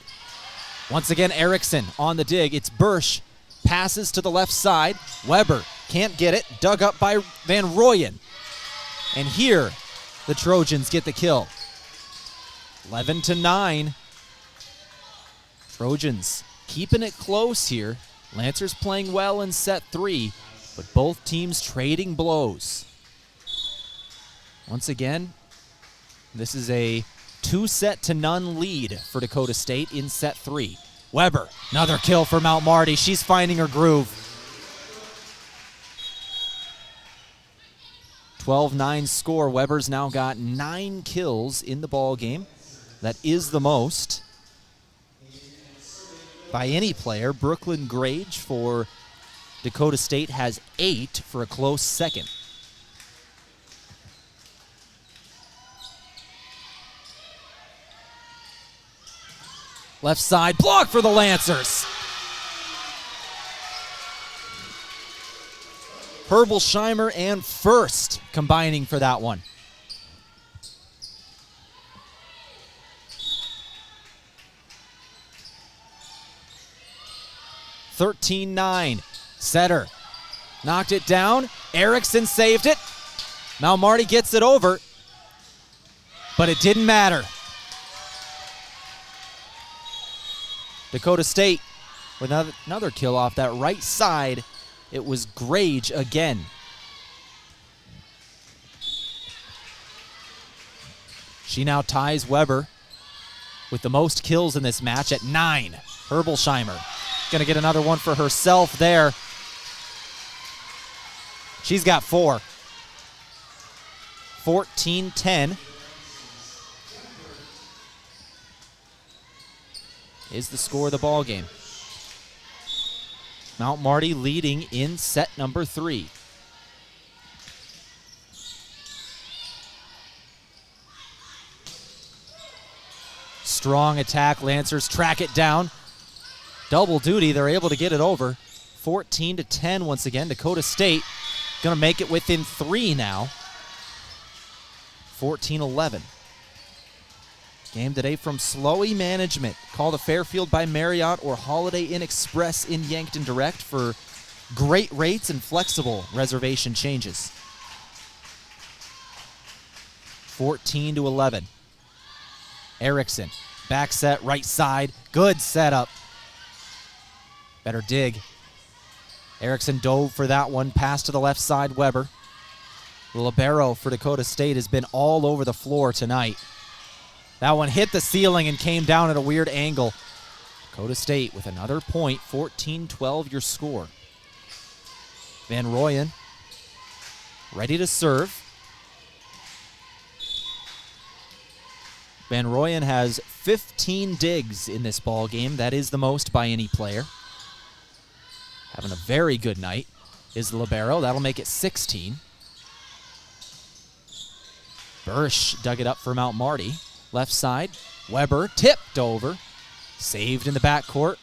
Once again, Erickson on the dig. It's Bursch. Passes to the left side. Weber can't get it. Dug up by Van Rooyen. And here, the Trojans get the kill. 11-9. Trojans keeping it close here. Lancers playing well in set 3, but both teams trading blows. Once again, this is a 2-0 lead for Dakota State in set 3. Weber, another kill for Mount Marty. She's finding her groove. 12-9 score. Weber's now got 9 kills in the ball game. That is the most by any player. Brooklyn Grage for Dakota State has 8 for a close second. Left side, block for the Lancers. Herbolsheimer and First combining for that one. (13-9). Setter knocked it down. Erickson saved it. Mount Marty gets it over, but it didn't matter. Dakota State with another kill off that right side. It was Grage again. She now ties Weber with the most kills in this match at 9. Herbolsheimer going to get another one for herself there. She's got 4. 14-10 is the score of the ball game. Mount Marty leading in set number 3. Strong attack. Lancers track it down. Double duty. They're able to get it over. 14-10 once again. Dakota State going to make it within 3 now. 14-11. Game today from Slowey Management. Call the Fairfield by Marriott or Holiday Inn Express in Yankton Direct for great rates and flexible reservation changes. 14-11. Erickson, back set, right side. Good setup. Better dig. Erickson dove for that one. Pass to the left side, Weber. The libero for Dakota State has been all over the floor tonight. That one hit the ceiling and came down at a weird angle. Dakota State with another point, 14-12 your score. Van Rooyen ready to serve. Van Rooyen has 15 digs in this ball game. That is the most by any player. Having a very good night is the libero. That'll make it 16. Bursch dug it up for Mount Marty. Left side, Weber tipped over. Saved in the backcourt.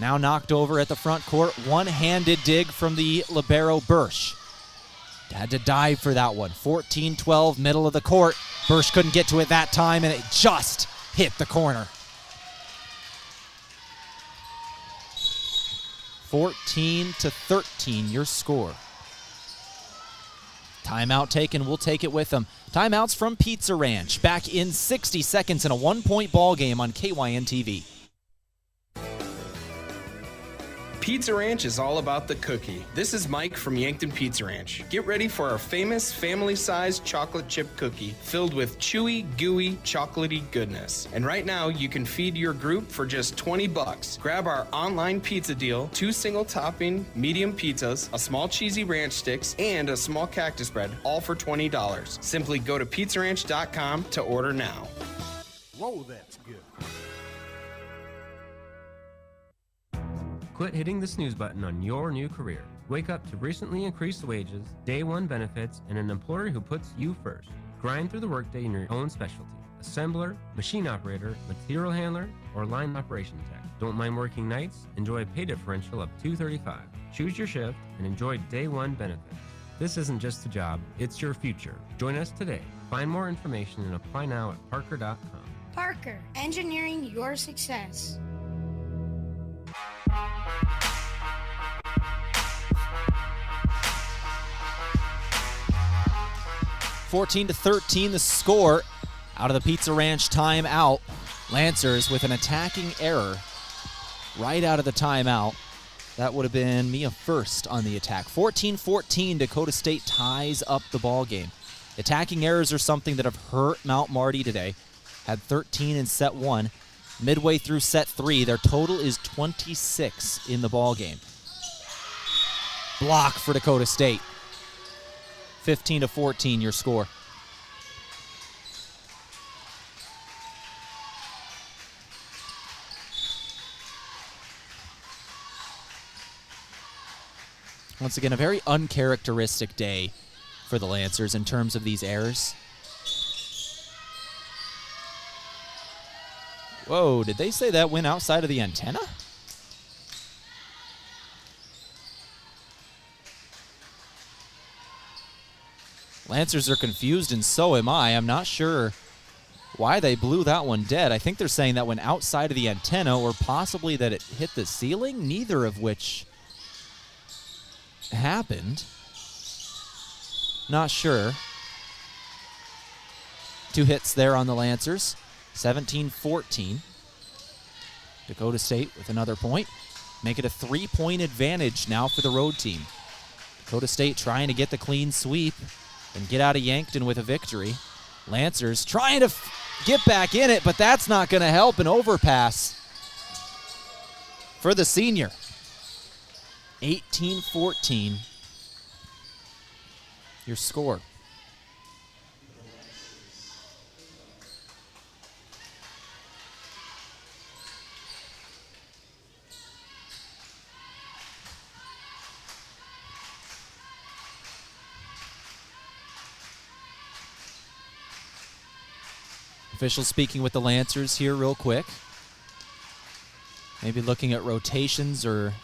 Now knocked over at the front court. One-handed dig from the libero Bursch. Had to dive for that one. 14-12, middle of the court. Bursch couldn't get to it that time, and it just hit the corner. 14-13, your score. Timeout taken, we'll take it with them. Timeouts from Pizza Ranch. Back in 60 seconds in a one-point ball game on KYNT TV. Pizza Ranch is all about the cookie. This is Mike from Yankton Pizza Ranch. Get ready for our famous family-sized chocolate chip cookie filled with chewy, gooey, chocolatey goodness. And right now, you can feed your group for just $20. Grab our online pizza deal, 2 single-topping medium pizzas, a small cheesy ranch sticks, and a small cactus bread, all for $20. Simply go to pizzaranch.com to order now. Whoa, that's good. Quit hitting the snooze button on your new career. Wake up to recently increased wages, day one benefits, and an employer who puts you first. Grind through the workday in your own specialty. Assembler, machine operator, material handler, or line operation tech. Don't mind working nights? Enjoy a pay differential of $2.35. Choose your shift and enjoy day one benefits. This isn't just a job, it's your future. Join us today. Find more information and apply now at parker.com. Parker, engineering your success. 14-13 the score out of the Pizza Ranch timeout. Lancers with an attacking error right out of the timeout. That would have been Mia first on the attack. 14-14, Dakota State ties up the ball game. Attacking errors are something that have hurt Mount Marty today. Had 13 in set 1. Midway through set 3, their total is 26 in the ball game. Block for Dakota State. 15-14, your score. Once again, a very uncharacteristic day for the Lancers in terms of these errors. Whoa, did they say that went outside of the antenna? Lancers are confused, and so am I. I'm not sure why they blew that one dead. I think they're saying that went outside of the antenna, or possibly that it hit the ceiling, neither of which happened. Not sure. 2 hits there on the Lancers. 17-14. Dakota State with another point. Make it a 3-point advantage now for the road team. Dakota State trying to get the clean sweep and get out of Yankton with a victory. Lancers trying to get back in it, but that's not going to help. An overpass for the senior. 18-14, your score. Officials speaking with the Lancers here real quick. Maybe looking at rotations or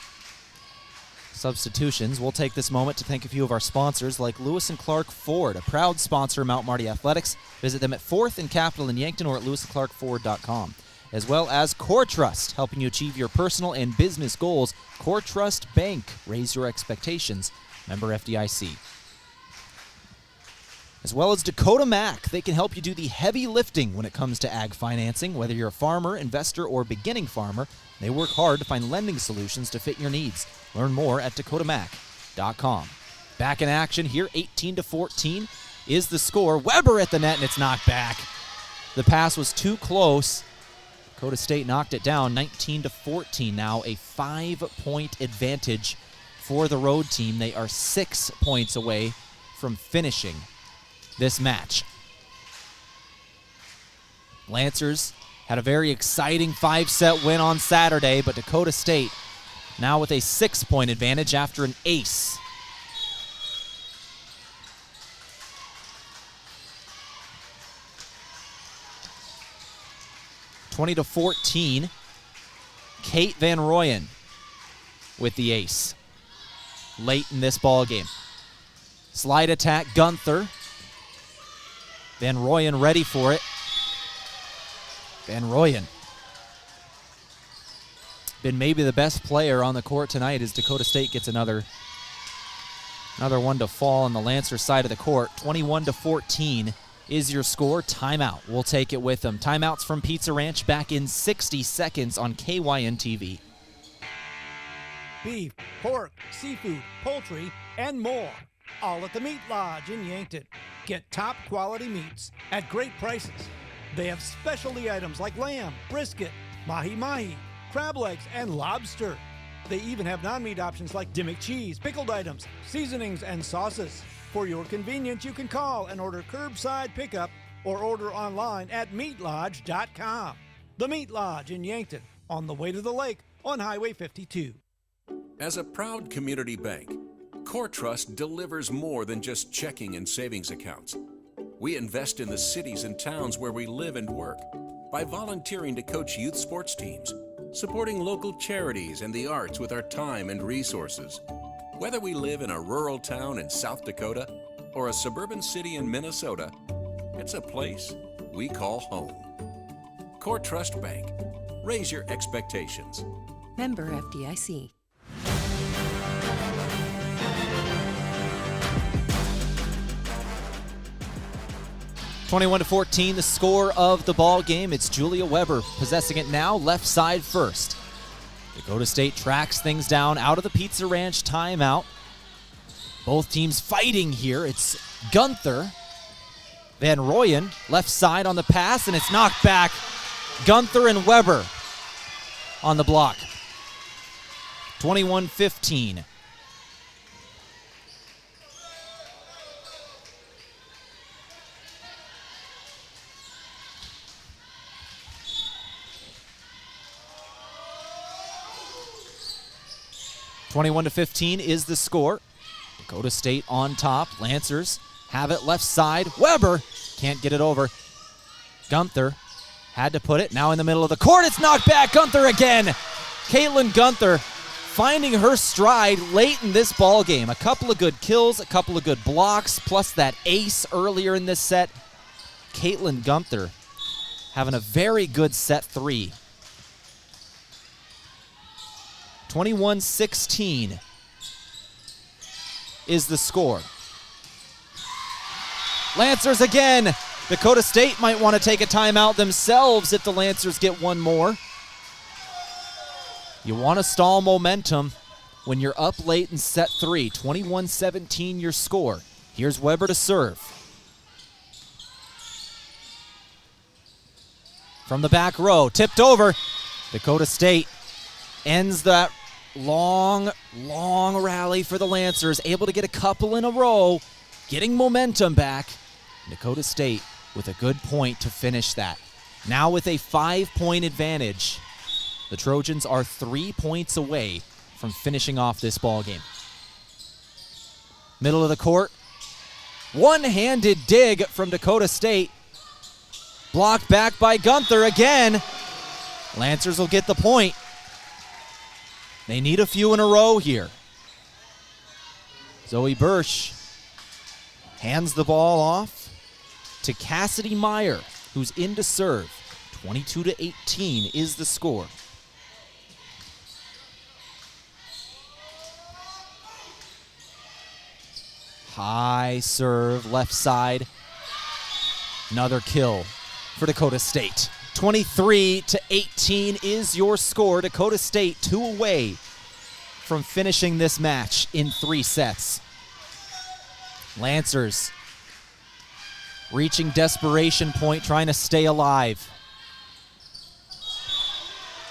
substitutions. We'll take this moment to thank a few of our sponsors like Lewis & Clark Ford, a proud sponsor of Mount Marty Athletics. Visit them at 4th and Capitol in Yankton or at lewisandclarkford.com. As well as Core Trust, helping you achieve your personal and business goals. Core Trust Bank, raise your expectations. Member FDIC. As well as Dakota Mac. They can help you do the heavy lifting when it comes to ag financing. Whether you're a farmer, investor, or beginning farmer, they work hard to find lending solutions to fit your needs. Learn more at dakotamac.com. Back in action here, 18-14 is the score. Weber at the net, and it's knocked back. The pass was too close. Dakota State knocked it down, 19-14 now, a 5-point advantage for the road team. They are 6 points away from finishing this match. Lancers had a very exciting 5-set win on Saturday, but Dakota State now with a 6-point advantage after an ace. (20-14). Kate Van Rooyen with the ace late in this ball game. Slide attack, Gunther. Van Rooyen ready for it. Van Rooyen been maybe the best player on the court tonight as Dakota State gets another one to fall on the Lancer side of the court. 21-14 is your score. Timeout. We'll take it with them. Timeouts from Pizza Ranch back in 60 seconds on KYNT TV. Beef, pork, seafood, poultry, and more. All at the Meat Lodge in Yankton. Get top quality meats at great prices. They have specialty items like lamb, brisket, mahi-mahi, crab legs, and lobster. They even have non-meat options like Dimmick cheese, pickled items, seasonings, and sauces. For your convenience, you can call and order curbside pickup or order online at meatlodge.com. The Meat Lodge in Yankton, on the way to the lake on Highway 52. As a proud community bank, Core Trust delivers more than just checking and savings accounts. We invest in the cities and towns where we live and work by volunteering to coach youth sports teams, supporting local charities and the arts with our time and resources. Whether we live in a rural town in South Dakota or a suburban city in Minnesota, it's a place we call home. Core Trust Bank. Raise your expectations. Member FDIC. (21-14), the score of the ball game. It's Julia Weber possessing it now, left side first. Dakota State tracks things down out of the Pizza Ranch timeout. Both teams fighting here. It's Gunther. Van Rooyen, left side on the pass, and it's knocked back. Gunther and Weber on the block. 21-15. (21-15) is the score. Dakota State on top. Lancers have it left side. Weber can't get it over. Gunther had to put it. Now in the middle of the court. It's knocked back. Gunther again. Caitlin Gunther finding her stride late in this ball game. A couple of good kills, a couple of good blocks, plus that ace earlier in this set. Caitlin Gunther having a very good set three. 21-16 is the score. Lancers again. Dakota State might want to take a timeout themselves if the Lancers get one more. You want to stall momentum when you're up late in set three. 21-17 your score. Here's Weber to serve. From the back row, tipped over. Dakota State ends that long rally for the Lancers, able to get a couple in a row, getting momentum back. Dakota State with a good point to finish that. Now with a 5-point advantage, the Trojans are 3 points away from finishing off this ball game. Middle of the court, one-handed dig from Dakota State. Blocked back by Gunther again. Lancers will get the point. They need a few in a row here. Zoe Bursch hands the ball off to Cassidy Meyer, who's in to serve. 22-18 is the score. High serve, left side. Another kill for Dakota State. 23-18 is your score. Dakota State 2 away from finishing this match in 3 sets. Lancers reaching desperation point, trying to stay alive.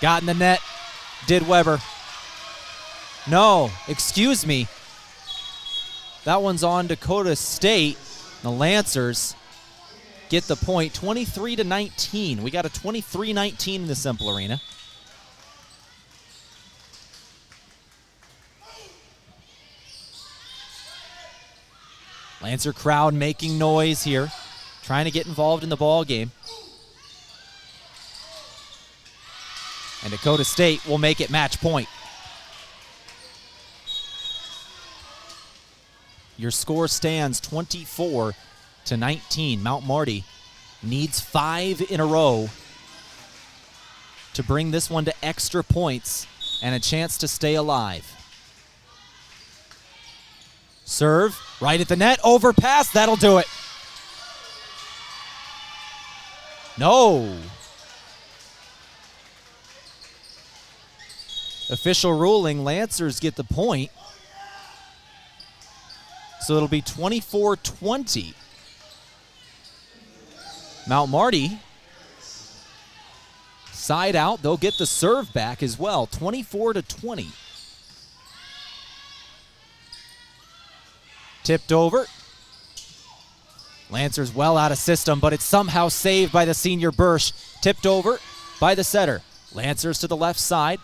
Got in the net. Did Weber. No, excuse me. That one's on Dakota State. The Lancers get the point, 23-19. We got a 23-19 in the Cimpl Arena. Lancer crowd making noise here, trying to get involved in the ball game. And Dakota State will make it match point. Your score stands 24-19. Mount Marty needs 5 in a row to bring this one to extra points and a chance to stay alive. Serve, right at the net, overpass, that'll do it. No. Official ruling, Lancers get the point. So it'll be 24-20. Mount Marty, side out, they'll get the serve back as well, 24-20. Tipped over. Lancers well out of system, but it's somehow saved by the senior Bursch. Tipped over by the setter. Lancers to the left side.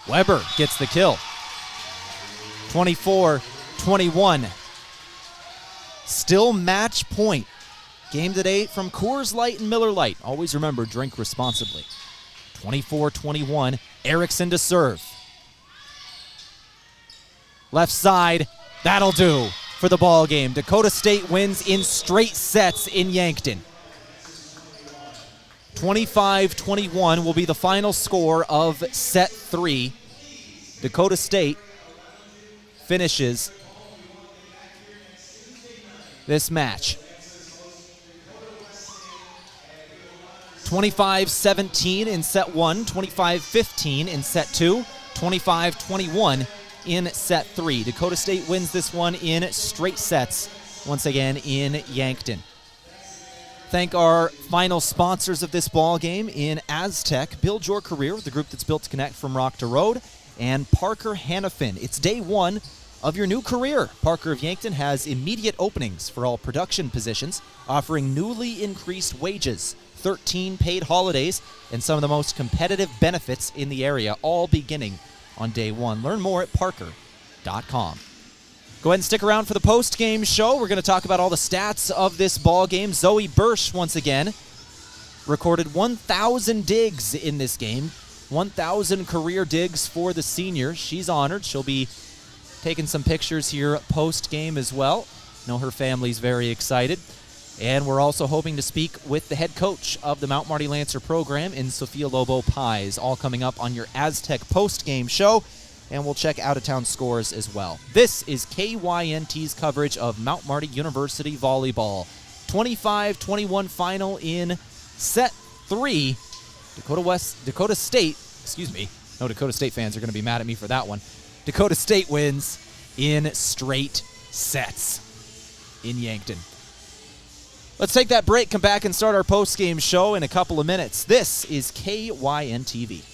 Weber gets the kill. 24-21. Still match point. Game today from Coors Light and Miller Lite. Always remember, drink responsibly. 24-21. Erickson to serve. Left side. That'll do for the ball game. Dakota State wins in straight sets in Yankton. 25-21 will be the final score of set 3. Dakota State finishes this match. 25-17 in set 1, 25-15 in set 2, 25-21 in set 3. Dakota State wins this one in straight sets, once again in Yankton. Thank our final sponsors of this ball game in Aztec. Build your career with the group that's built to connect from rock to road. And Parker Hannafin. It's day 1 of your new career. Parker of Yankton has immediate openings for all production positions, offering newly increased wages, 13 paid holidays, and some of the most competitive benefits in the area, all beginning on day 1. Learn more at parker.com. Go ahead and stick around for the post-game show. We're going to talk about all the stats of this ball game. Zoe Bursch, once again, recorded 1,000 digs in this game. 1,000 career digs for the senior. She's honored. She'll be taking some pictures here post-game as well. I know her family's very excited. And we're also hoping to speak with the head coach of the Mount Marty Lancer program in Sophia Lobo Pies, all coming up on your Aztec post-game show. And we'll check out-of-town scores as well. This is KYNT's coverage of Mount Marty University Volleyball. 25-21 final in set 3. Dakota State fans are going to be mad at me for that one. Dakota State wins in straight sets in Yankton. Let's take that break, come back and start our post-game show in a couple of minutes. This is KYNT-TV.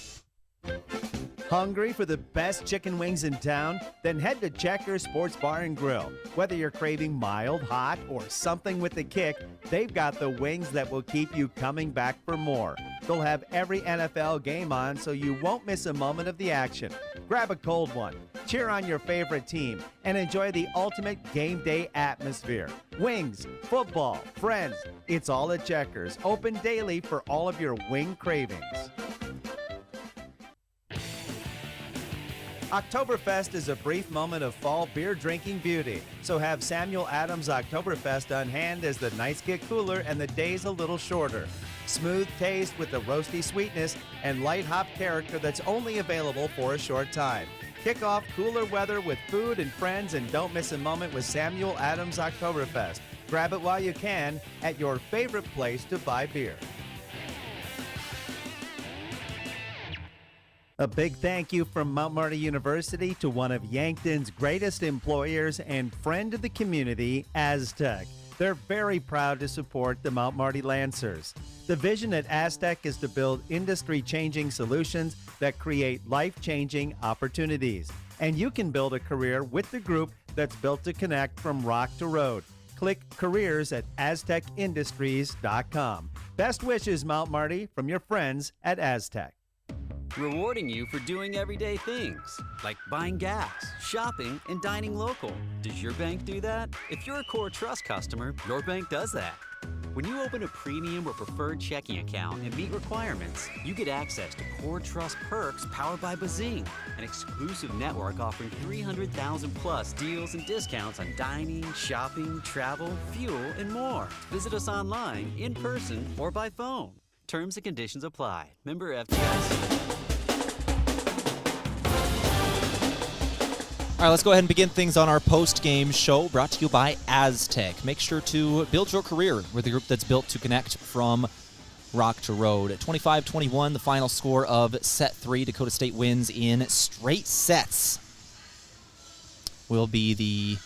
Hungry for the best chicken wings in town? Then head to Checkers Sports Bar and Grill. Whether you're craving mild, hot, or something with a kick, they've got the wings that will keep you coming back for more. They'll have every NFL game on so you won't miss a moment of the action. Grab a cold one, cheer on your favorite team, and enjoy the ultimate game day atmosphere. Wings, football, friends, it's all at Checkers. Open daily for all of your wing cravings. Oktoberfest is a brief moment of fall beer drinking beauty, so have Samuel Adams Oktoberfest on hand as the nights get cooler and the days a little shorter. Smooth taste with the roasty sweetness and light hop character that's only available for a short time. Kick off cooler weather with food and friends and don't miss a moment with Samuel Adams Oktoberfest. Grab it while you can at your favorite place to buy beer. A big thank you from Mount Marty University to one of Yankton's greatest employers and friend of the community, Aztec. They're very proud to support the Mount Marty Lancers. The vision at Aztec is to build industry-changing solutions that create life-changing opportunities. And you can build a career with the group that's built to connect from rock to road. Click careers at aztecindustries.com. Best wishes, Mount Marty, from your friends at Aztec. Rewarding you for doing everyday things, like buying gas, shopping, and dining local. Does your bank do that? If you're a Core Trust customer, your bank does that. When you open a premium or preferred checking account and meet requirements, you get access to Core Trust perks powered by Bazing, an exclusive network offering 300,000 plus deals and discounts on dining, shopping, travel, fuel, and more. Visit us online, in person, or by phone. Terms and conditions apply. Member FDIC. All right, let's go ahead and begin things on our post-game show brought to you by Aztec. Make sure to build your career with a group that's built to connect from rock to road. 25-21, the final score of set 3. Dakota State wins in straight sets. Will be the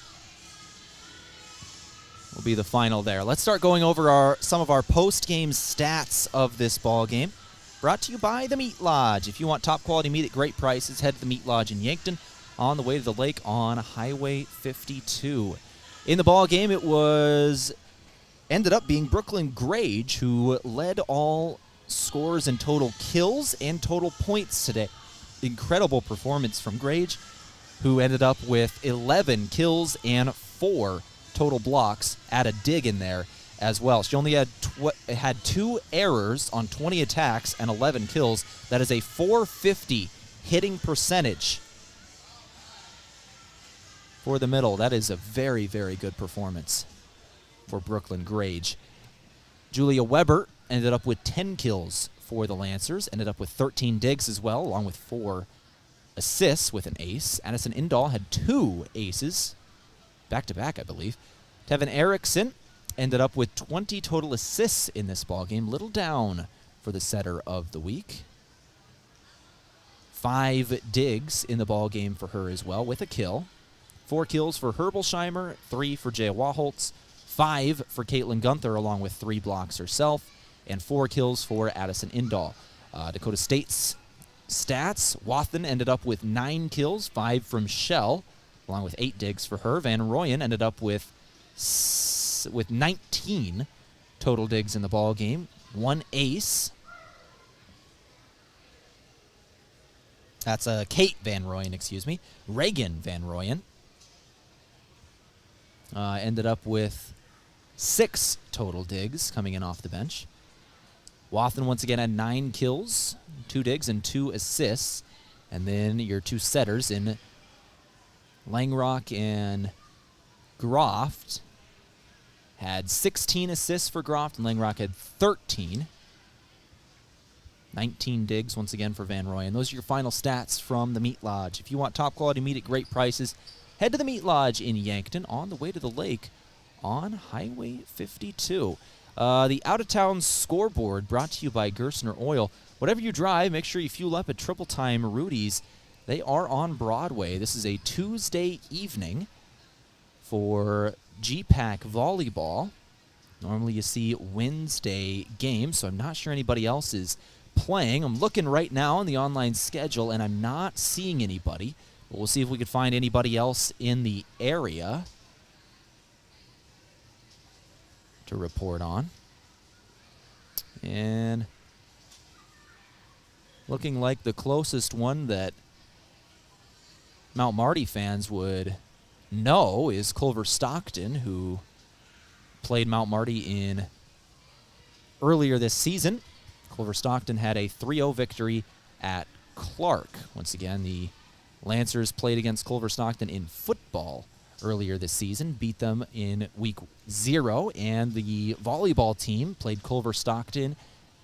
final there. Let's start going over some of our post-game stats of this ball game. Brought to you by the Meat Lodge. If you want top quality meat at great prices, head to the Meat Lodge in Yankton, on the way to the lake on Highway 52. In the ball game, it ended up being Brooklyn Grage who led all scores in total kills and total points today. Incredible performance from Grage, who ended up with 11 kills and 4 total blocks. Add a dig in there as well. She only had 2 errors on 20 attacks and 11 kills. That is a 450 hitting percentage for the middle. That is a very, very good performance for Brooklyn Grage. Julia Weber ended up with 10 kills for the Lancers, ended up with 13 digs as well, along with 4 assists with an ace. Addison Indahl had 2 aces, back-to-back, I believe. Tevin Erickson ended up with 20 total assists in this ballgame, little down for the setter of the week. 5 digs in the ballgame for her as well, with a kill. 4 kills for Herbolsheimer, 3 for Jaya Waholtz, 5 for Caitlin Gunther, along with 3 blocks herself, and 4 kills for Addison Indahl. Dakota State's stats, Wathen ended up with 9 kills, 5 from Shell, along with 8 digs for her. Van Royen ended up with 19 total digs in the ball game, 1 ace. That's Kate Van Royen, excuse me. Reagan Van Royen ended up with 6 total digs coming in off the bench. Wathen once again had 9 kills, 2 digs, and 2 assists. And then your 2 setters in Langrock and Groft had 16 assists for Groft, and Langrock had 13. 19 digs once again for Van Royen. Those are your final stats from the Meat Lodge. If you want top quality meat at great prices, head to the Meat Lodge in Yankton on the way to the lake on Highway 52. The out-of-town scoreboard brought to you by Gersner Oil. Whatever you drive, make sure you fuel up at Triple Time Rudy's. They are on Broadway. This is a Tuesday evening for GPAC Volleyball. Normally you see Wednesday games, so I'm not sure anybody else is playing. I'm looking right now on the online schedule, and I'm not seeing anybody. But we'll see if we can find anybody else in the area to report on. And looking like the closest one that Mount Marty fans would know is Culver Stockton, who played Mount Marty in earlier this season. Culver Stockton had a 3-0 victory at Clark. Once again, the Lancers played against Culver Stockton in football earlier this season, beat them in week 0, and the volleyball team played Culver Stockton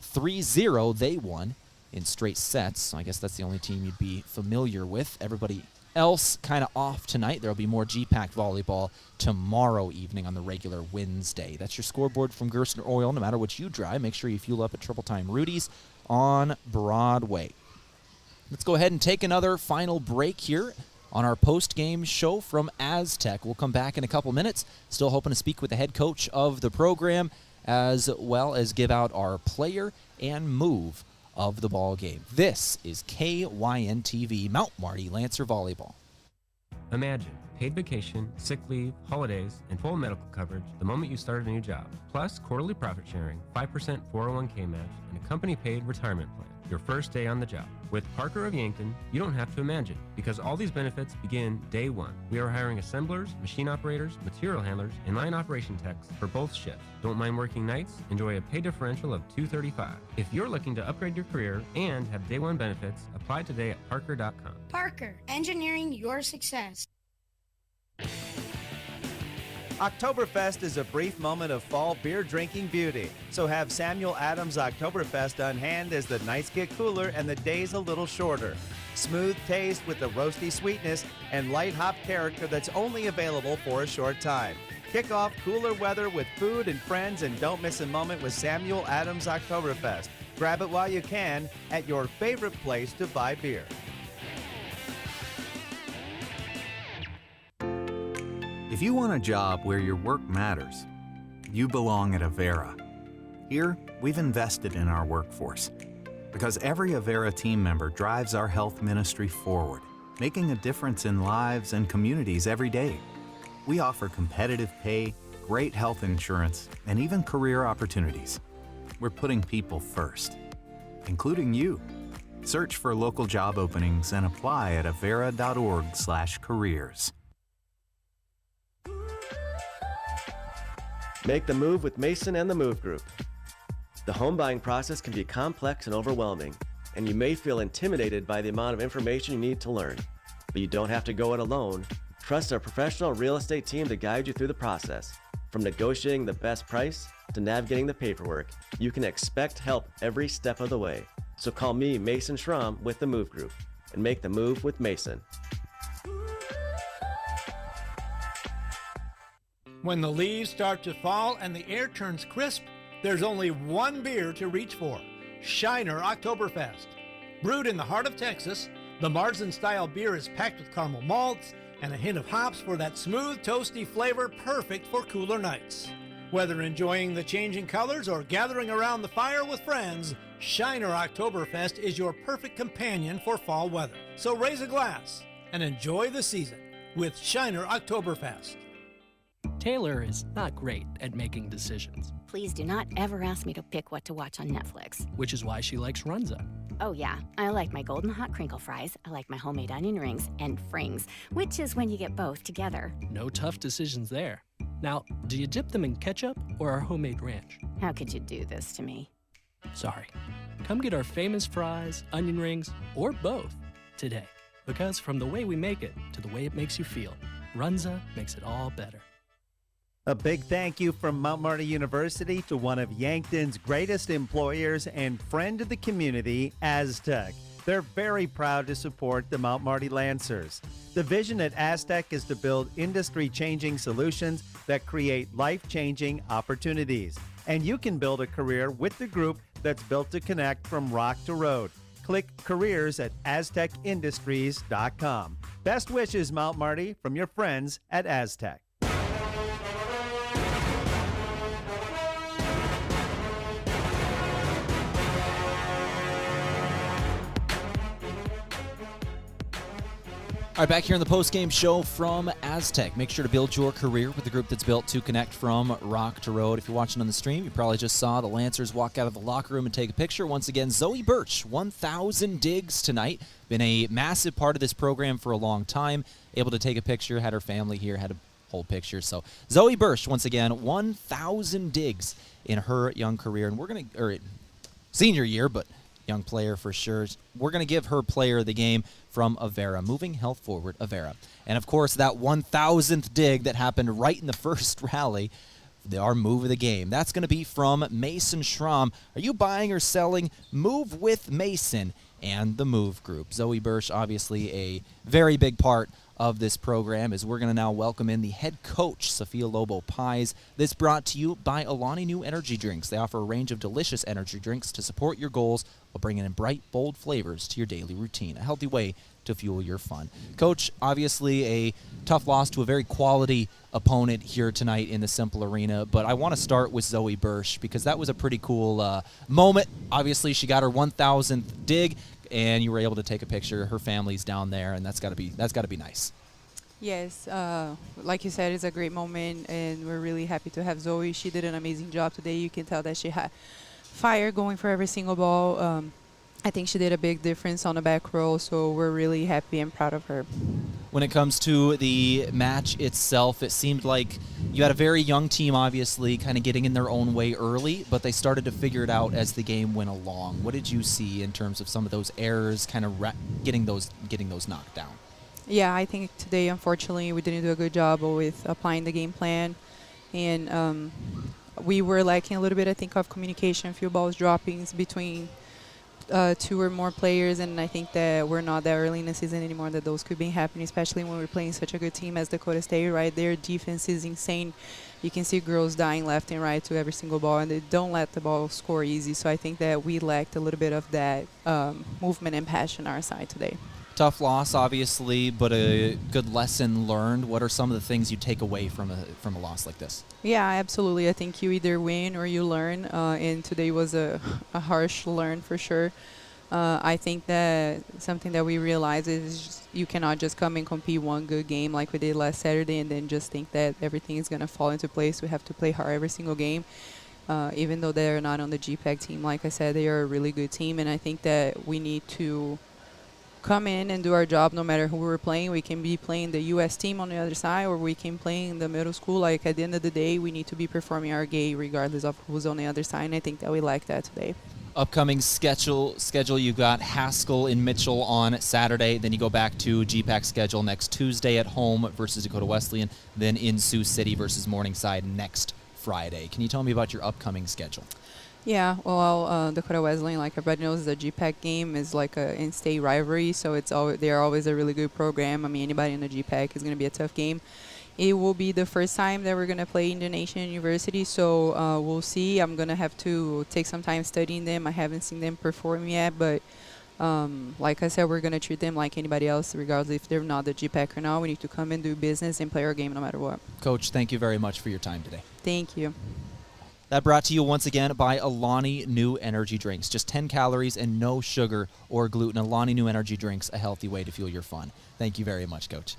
3-0. They won in straight sets, so I guess that's the only team you'd be familiar with. Everybody else kind of off tonight. There will be more GPAC volleyball tomorrow evening on the regular Wednesday. That's your scoreboard from Gersner Oil. No matter what you drive, make sure you fuel up at Triple Time Rudy's on Broadway. Let's go ahead and take another final break here on our post-game show from Aztec. We'll come back in a couple minutes. Still hoping to speak with the head coach of the program, as well as give out our player and move of the ball game. This is KYNT Mount Marty Lancer Volleyball. Imagine paid vacation, sick leave, holidays, and full medical coverage the moment you start a new job. Plus quarterly profit sharing, 5% 401k match, and a company-paid retirement plan. Your first day on the job. With Parker of Yankton, you don't have to imagine, because all these benefits begin day one. We are hiring assemblers, machine operators, material handlers, and line operation techs for both shifts. Don't mind working nights? Enjoy a pay differential of $235. If you're looking to upgrade your career and have day one benefits, apply today at parker.com. Parker, engineering your success. Oktoberfest is a brief moment of fall beer drinking beauty. So have Samuel Adams Oktoberfest on hand as the nights get cooler and the days a little shorter. Smooth taste with the roasty sweetness and light hop character that's only available for a short time. Kick off cooler weather with food and friends, and don't miss a moment with Samuel Adams Oktoberfest. Grab it while you can at your favorite place to buy beer. If you want a job where your work matters, you belong at Avera. Here, we've invested in our workforce because every Avera team member drives our health ministry forward, making a difference in lives and communities every day. We offer competitive pay, great health insurance, and even career opportunities. We're putting people first, including you. Search for local job openings and apply at avera.org/careers. Make the move with Mason and the Move Group. The home buying process can be complex and overwhelming, and you may feel intimidated by the amount of information you need to learn. But you don't have to go it alone. Trust our professional real estate team to guide you through the process. From negotiating the best price to navigating the paperwork, you can expect help every step of the way. So call me, Mason Schramm, with the Move Group, and make the move with Mason. When the leaves start to fall and the air turns crisp, there's only one beer to reach for: Shiner Oktoberfest. Brewed in the heart of Texas, the Marzen-style beer is packed with caramel malts and a hint of hops for that smooth, toasty flavor perfect for cooler nights. Whether enjoying the changing colors or gathering around the fire with friends, Shiner Oktoberfest is your perfect companion for fall weather. So raise a glass and enjoy the season with Shiner Oktoberfest. Taylor is not great at making decisions, Please do not ever ask me to pick what to watch on Netflix. which is why she likes Runza. Oh yeah, I like my golden hot crinkle fries, I like my homemade onion rings, and frings, which is when you get both together. No tough decisions there. Now, do you dip them in ketchup or our homemade ranch? How could you do this to me? Sorry. Come get our famous fries, onion rings, or both today. Because from the way we make it to the way it makes you feel, Runza makes it all better. A big thank you from Mount Marty University to one of Yankton's greatest employers and friend of the community, Aztec. They're very proud to support the Mount Marty Lancers. The vision at Aztec is to build industry-changing solutions that create life-changing opportunities. And you can build a career with the group that's built to connect from rock to road. Click careers at aztecindustries.com. Best wishes, Mount Marty, from your friends at Aztec. All right, back here in the post-game show from Aztec. Make sure to build your career with the group that's built to connect from rock to road. If you're watching on the stream, you probably just saw the Lancers walk out of the locker room and take a picture. Once again, Zoe Birch, 1,000 digs tonight. Been a massive part of this program for a long time. Able to take a picture, had her family here, had a whole picture. So Zoe Birch, once again, 1,000 digs in her young career. And we're going to, or senior year, but young player for sure. We're going to give her player of the game from Avera, moving health forward, Avera. And, of course, that 1,000th dig that happened right in the first rally, our move of the game. That's going to be from Mason Schramm. Are you buying or selling? Move with Mason and the Move Group. Zoe Birch, obviously a very big part of this program is we're going to now welcome in the head coach, Sophia Lobo Pies. This brought to you by Alani New Energy Drinks. They offer a range of delicious energy drinks to support your goals while bringing in bright, bold flavors to your daily routine. A healthy way to fuel your fun. Coach, obviously a tough loss to a very quality opponent here tonight in the Cimpl Arena, but I want to start with Zoe Bursch because that was a pretty cool moment. Obviously, she got her 1,000th dig, and you were able to take a picture. Her family's down there, and that's got to be nice. Yes, like you said, it's a great moment, and we're really happy to have Zoe. She did an amazing job today. You can tell that she had fire going for every single ball. I think she did a big difference on the back row, so we're really happy and proud of her. When it comes to the match itself, it seemed like you had a very young team, obviously, kind of getting in their own way early, but they started to figure it out as the game went along. What did you see in terms of some of those errors, kind of getting those knocked down? Yeah, I think today, unfortunately, we didn't do a good job with applying the game plan, and we were lacking a little bit, I think, of communication, a few balls droppings between two or more players, and I think that we're not that early in the season anymore that those could be happening, especially when we're playing such a good team as Dakota State, right? Their defense is insane. You can see girls dying left and right to every single ball, and they don't let the ball score easy, so I think that we lacked a little bit of that movement and passion on our side today. Tough loss, obviously, but a good lesson learned. What are some of the things you take away from a loss like this? Yeah, absolutely. I think you either win or you learn, and today was a harsh learn for sure. I think that something that we realize is you cannot just come and compete one good game like we did last Saturday and then just think that everything is going to fall into place. We have to play hard every single game. Even though they're not on the GPAC team, like I said, they are a really good team, and I think that we need to come in and do our job no matter who we're playing. We can be playing the U.S. team on the other side, or we can play in the middle school. Like, at the end of the day, we need to be performing our game regardless of who's on the other side, and I think that we like that today. Upcoming schedule, you got Haskell in Mitchell on Saturday, then you go back to GPAC schedule next Tuesday at home versus Dakota Wesleyan, then in Sioux City versus Morningside next Friday. Can you tell me about your upcoming schedule? Yeah, well, Dakota Wesleyan, like everybody knows, the GPAC game is like an in-state rivalry, so they're always a really good program. I mean, anybody in the GPAC is going to be a tough game. It will be the first time that we're going to play Indian Nation University, so we'll see. I'm going to have to take some time studying them. I haven't seen them perform yet, but like I said, we're going to treat them like anybody else, regardless if they're not the GPAC or not. We need to come and do business and play our game no matter what. Coach, thank you very much for your time today. Thank you. That brought to you once again by Alani New Energy Drinks. Just 10 calories and no sugar or gluten. Alani New Energy Drinks, a healthy way to fuel your fun. Thank you very much, Coach.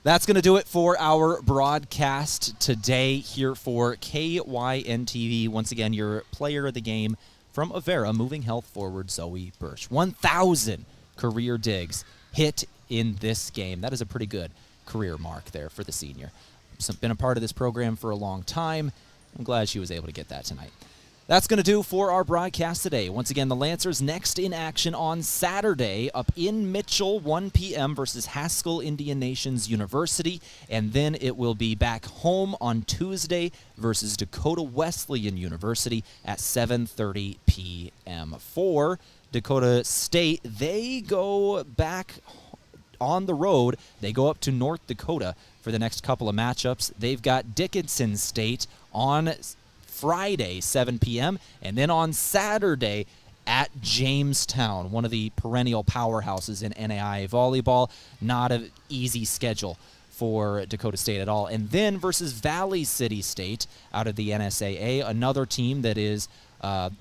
That's going to do it for our broadcast today here for KYNT. Once again, your player of the game from Avera, moving health forward, Zoe Bursch. 1,000 career digs hit in this game. That is a pretty good career mark there for the senior. Been a part of this program for a long time. I'm glad she was able to get that tonight. That's going to do for our broadcast today. Once again, the Lancers next in action on Saturday up in Mitchell, 1 p.m. versus Haskell Indian Nations University. And then it will be back home on Tuesday versus Dakota Wesleyan University at 7:30 p.m. For Dakota State, they go back on the road. They go up to North Dakota for the next couple of matchups. They've got Dickinson State on Friday, 7 p.m., and then on Saturday at Jamestown, one of the perennial powerhouses in NAIA volleyball. Not an easy schedule for Dakota State at all. And then versus Valley City State out of the NSAA, another team that is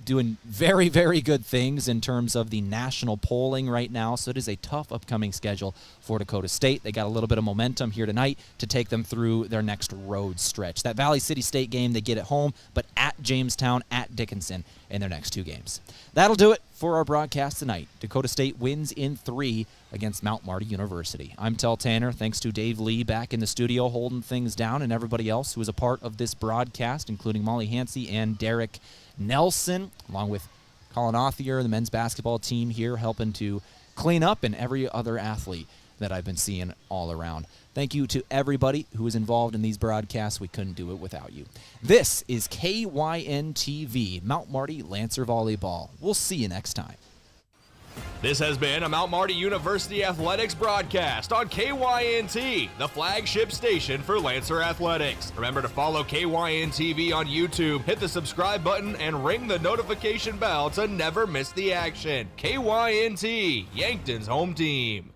doing very, very good things in terms of the national polling right now. So it is a tough upcoming schedule for Dakota State. They got a little bit of momentum here tonight to take them through their next road stretch. That Valley City State game, they get at home, but at Jamestown, at Dickinson in their next two games. That'll do it for our broadcast tonight. Dakota State wins in 3 against Mount Marty University. I'm Tehl Tanner. Thanks to Dave Lee back in the studio holding things down, and everybody else who was a part of this broadcast, including Molly Hansey and Derek Nelson, along with Colin Othier, the men's basketball team here helping to clean up, and every other athlete that I've been seeing all around. Thank you to everybody who was involved in these broadcasts. We couldn't do it without you. This is KYNT-TV, Mount Marty Lancer Volleyball. We'll see you next time. This has been a Mount Marty University Athletics broadcast on KYNT, the flagship station for Lancer Athletics. Remember to follow KYNT-TV on YouTube, hit the subscribe button, and ring the notification bell to never miss the action. KYNT, Yankton's home team.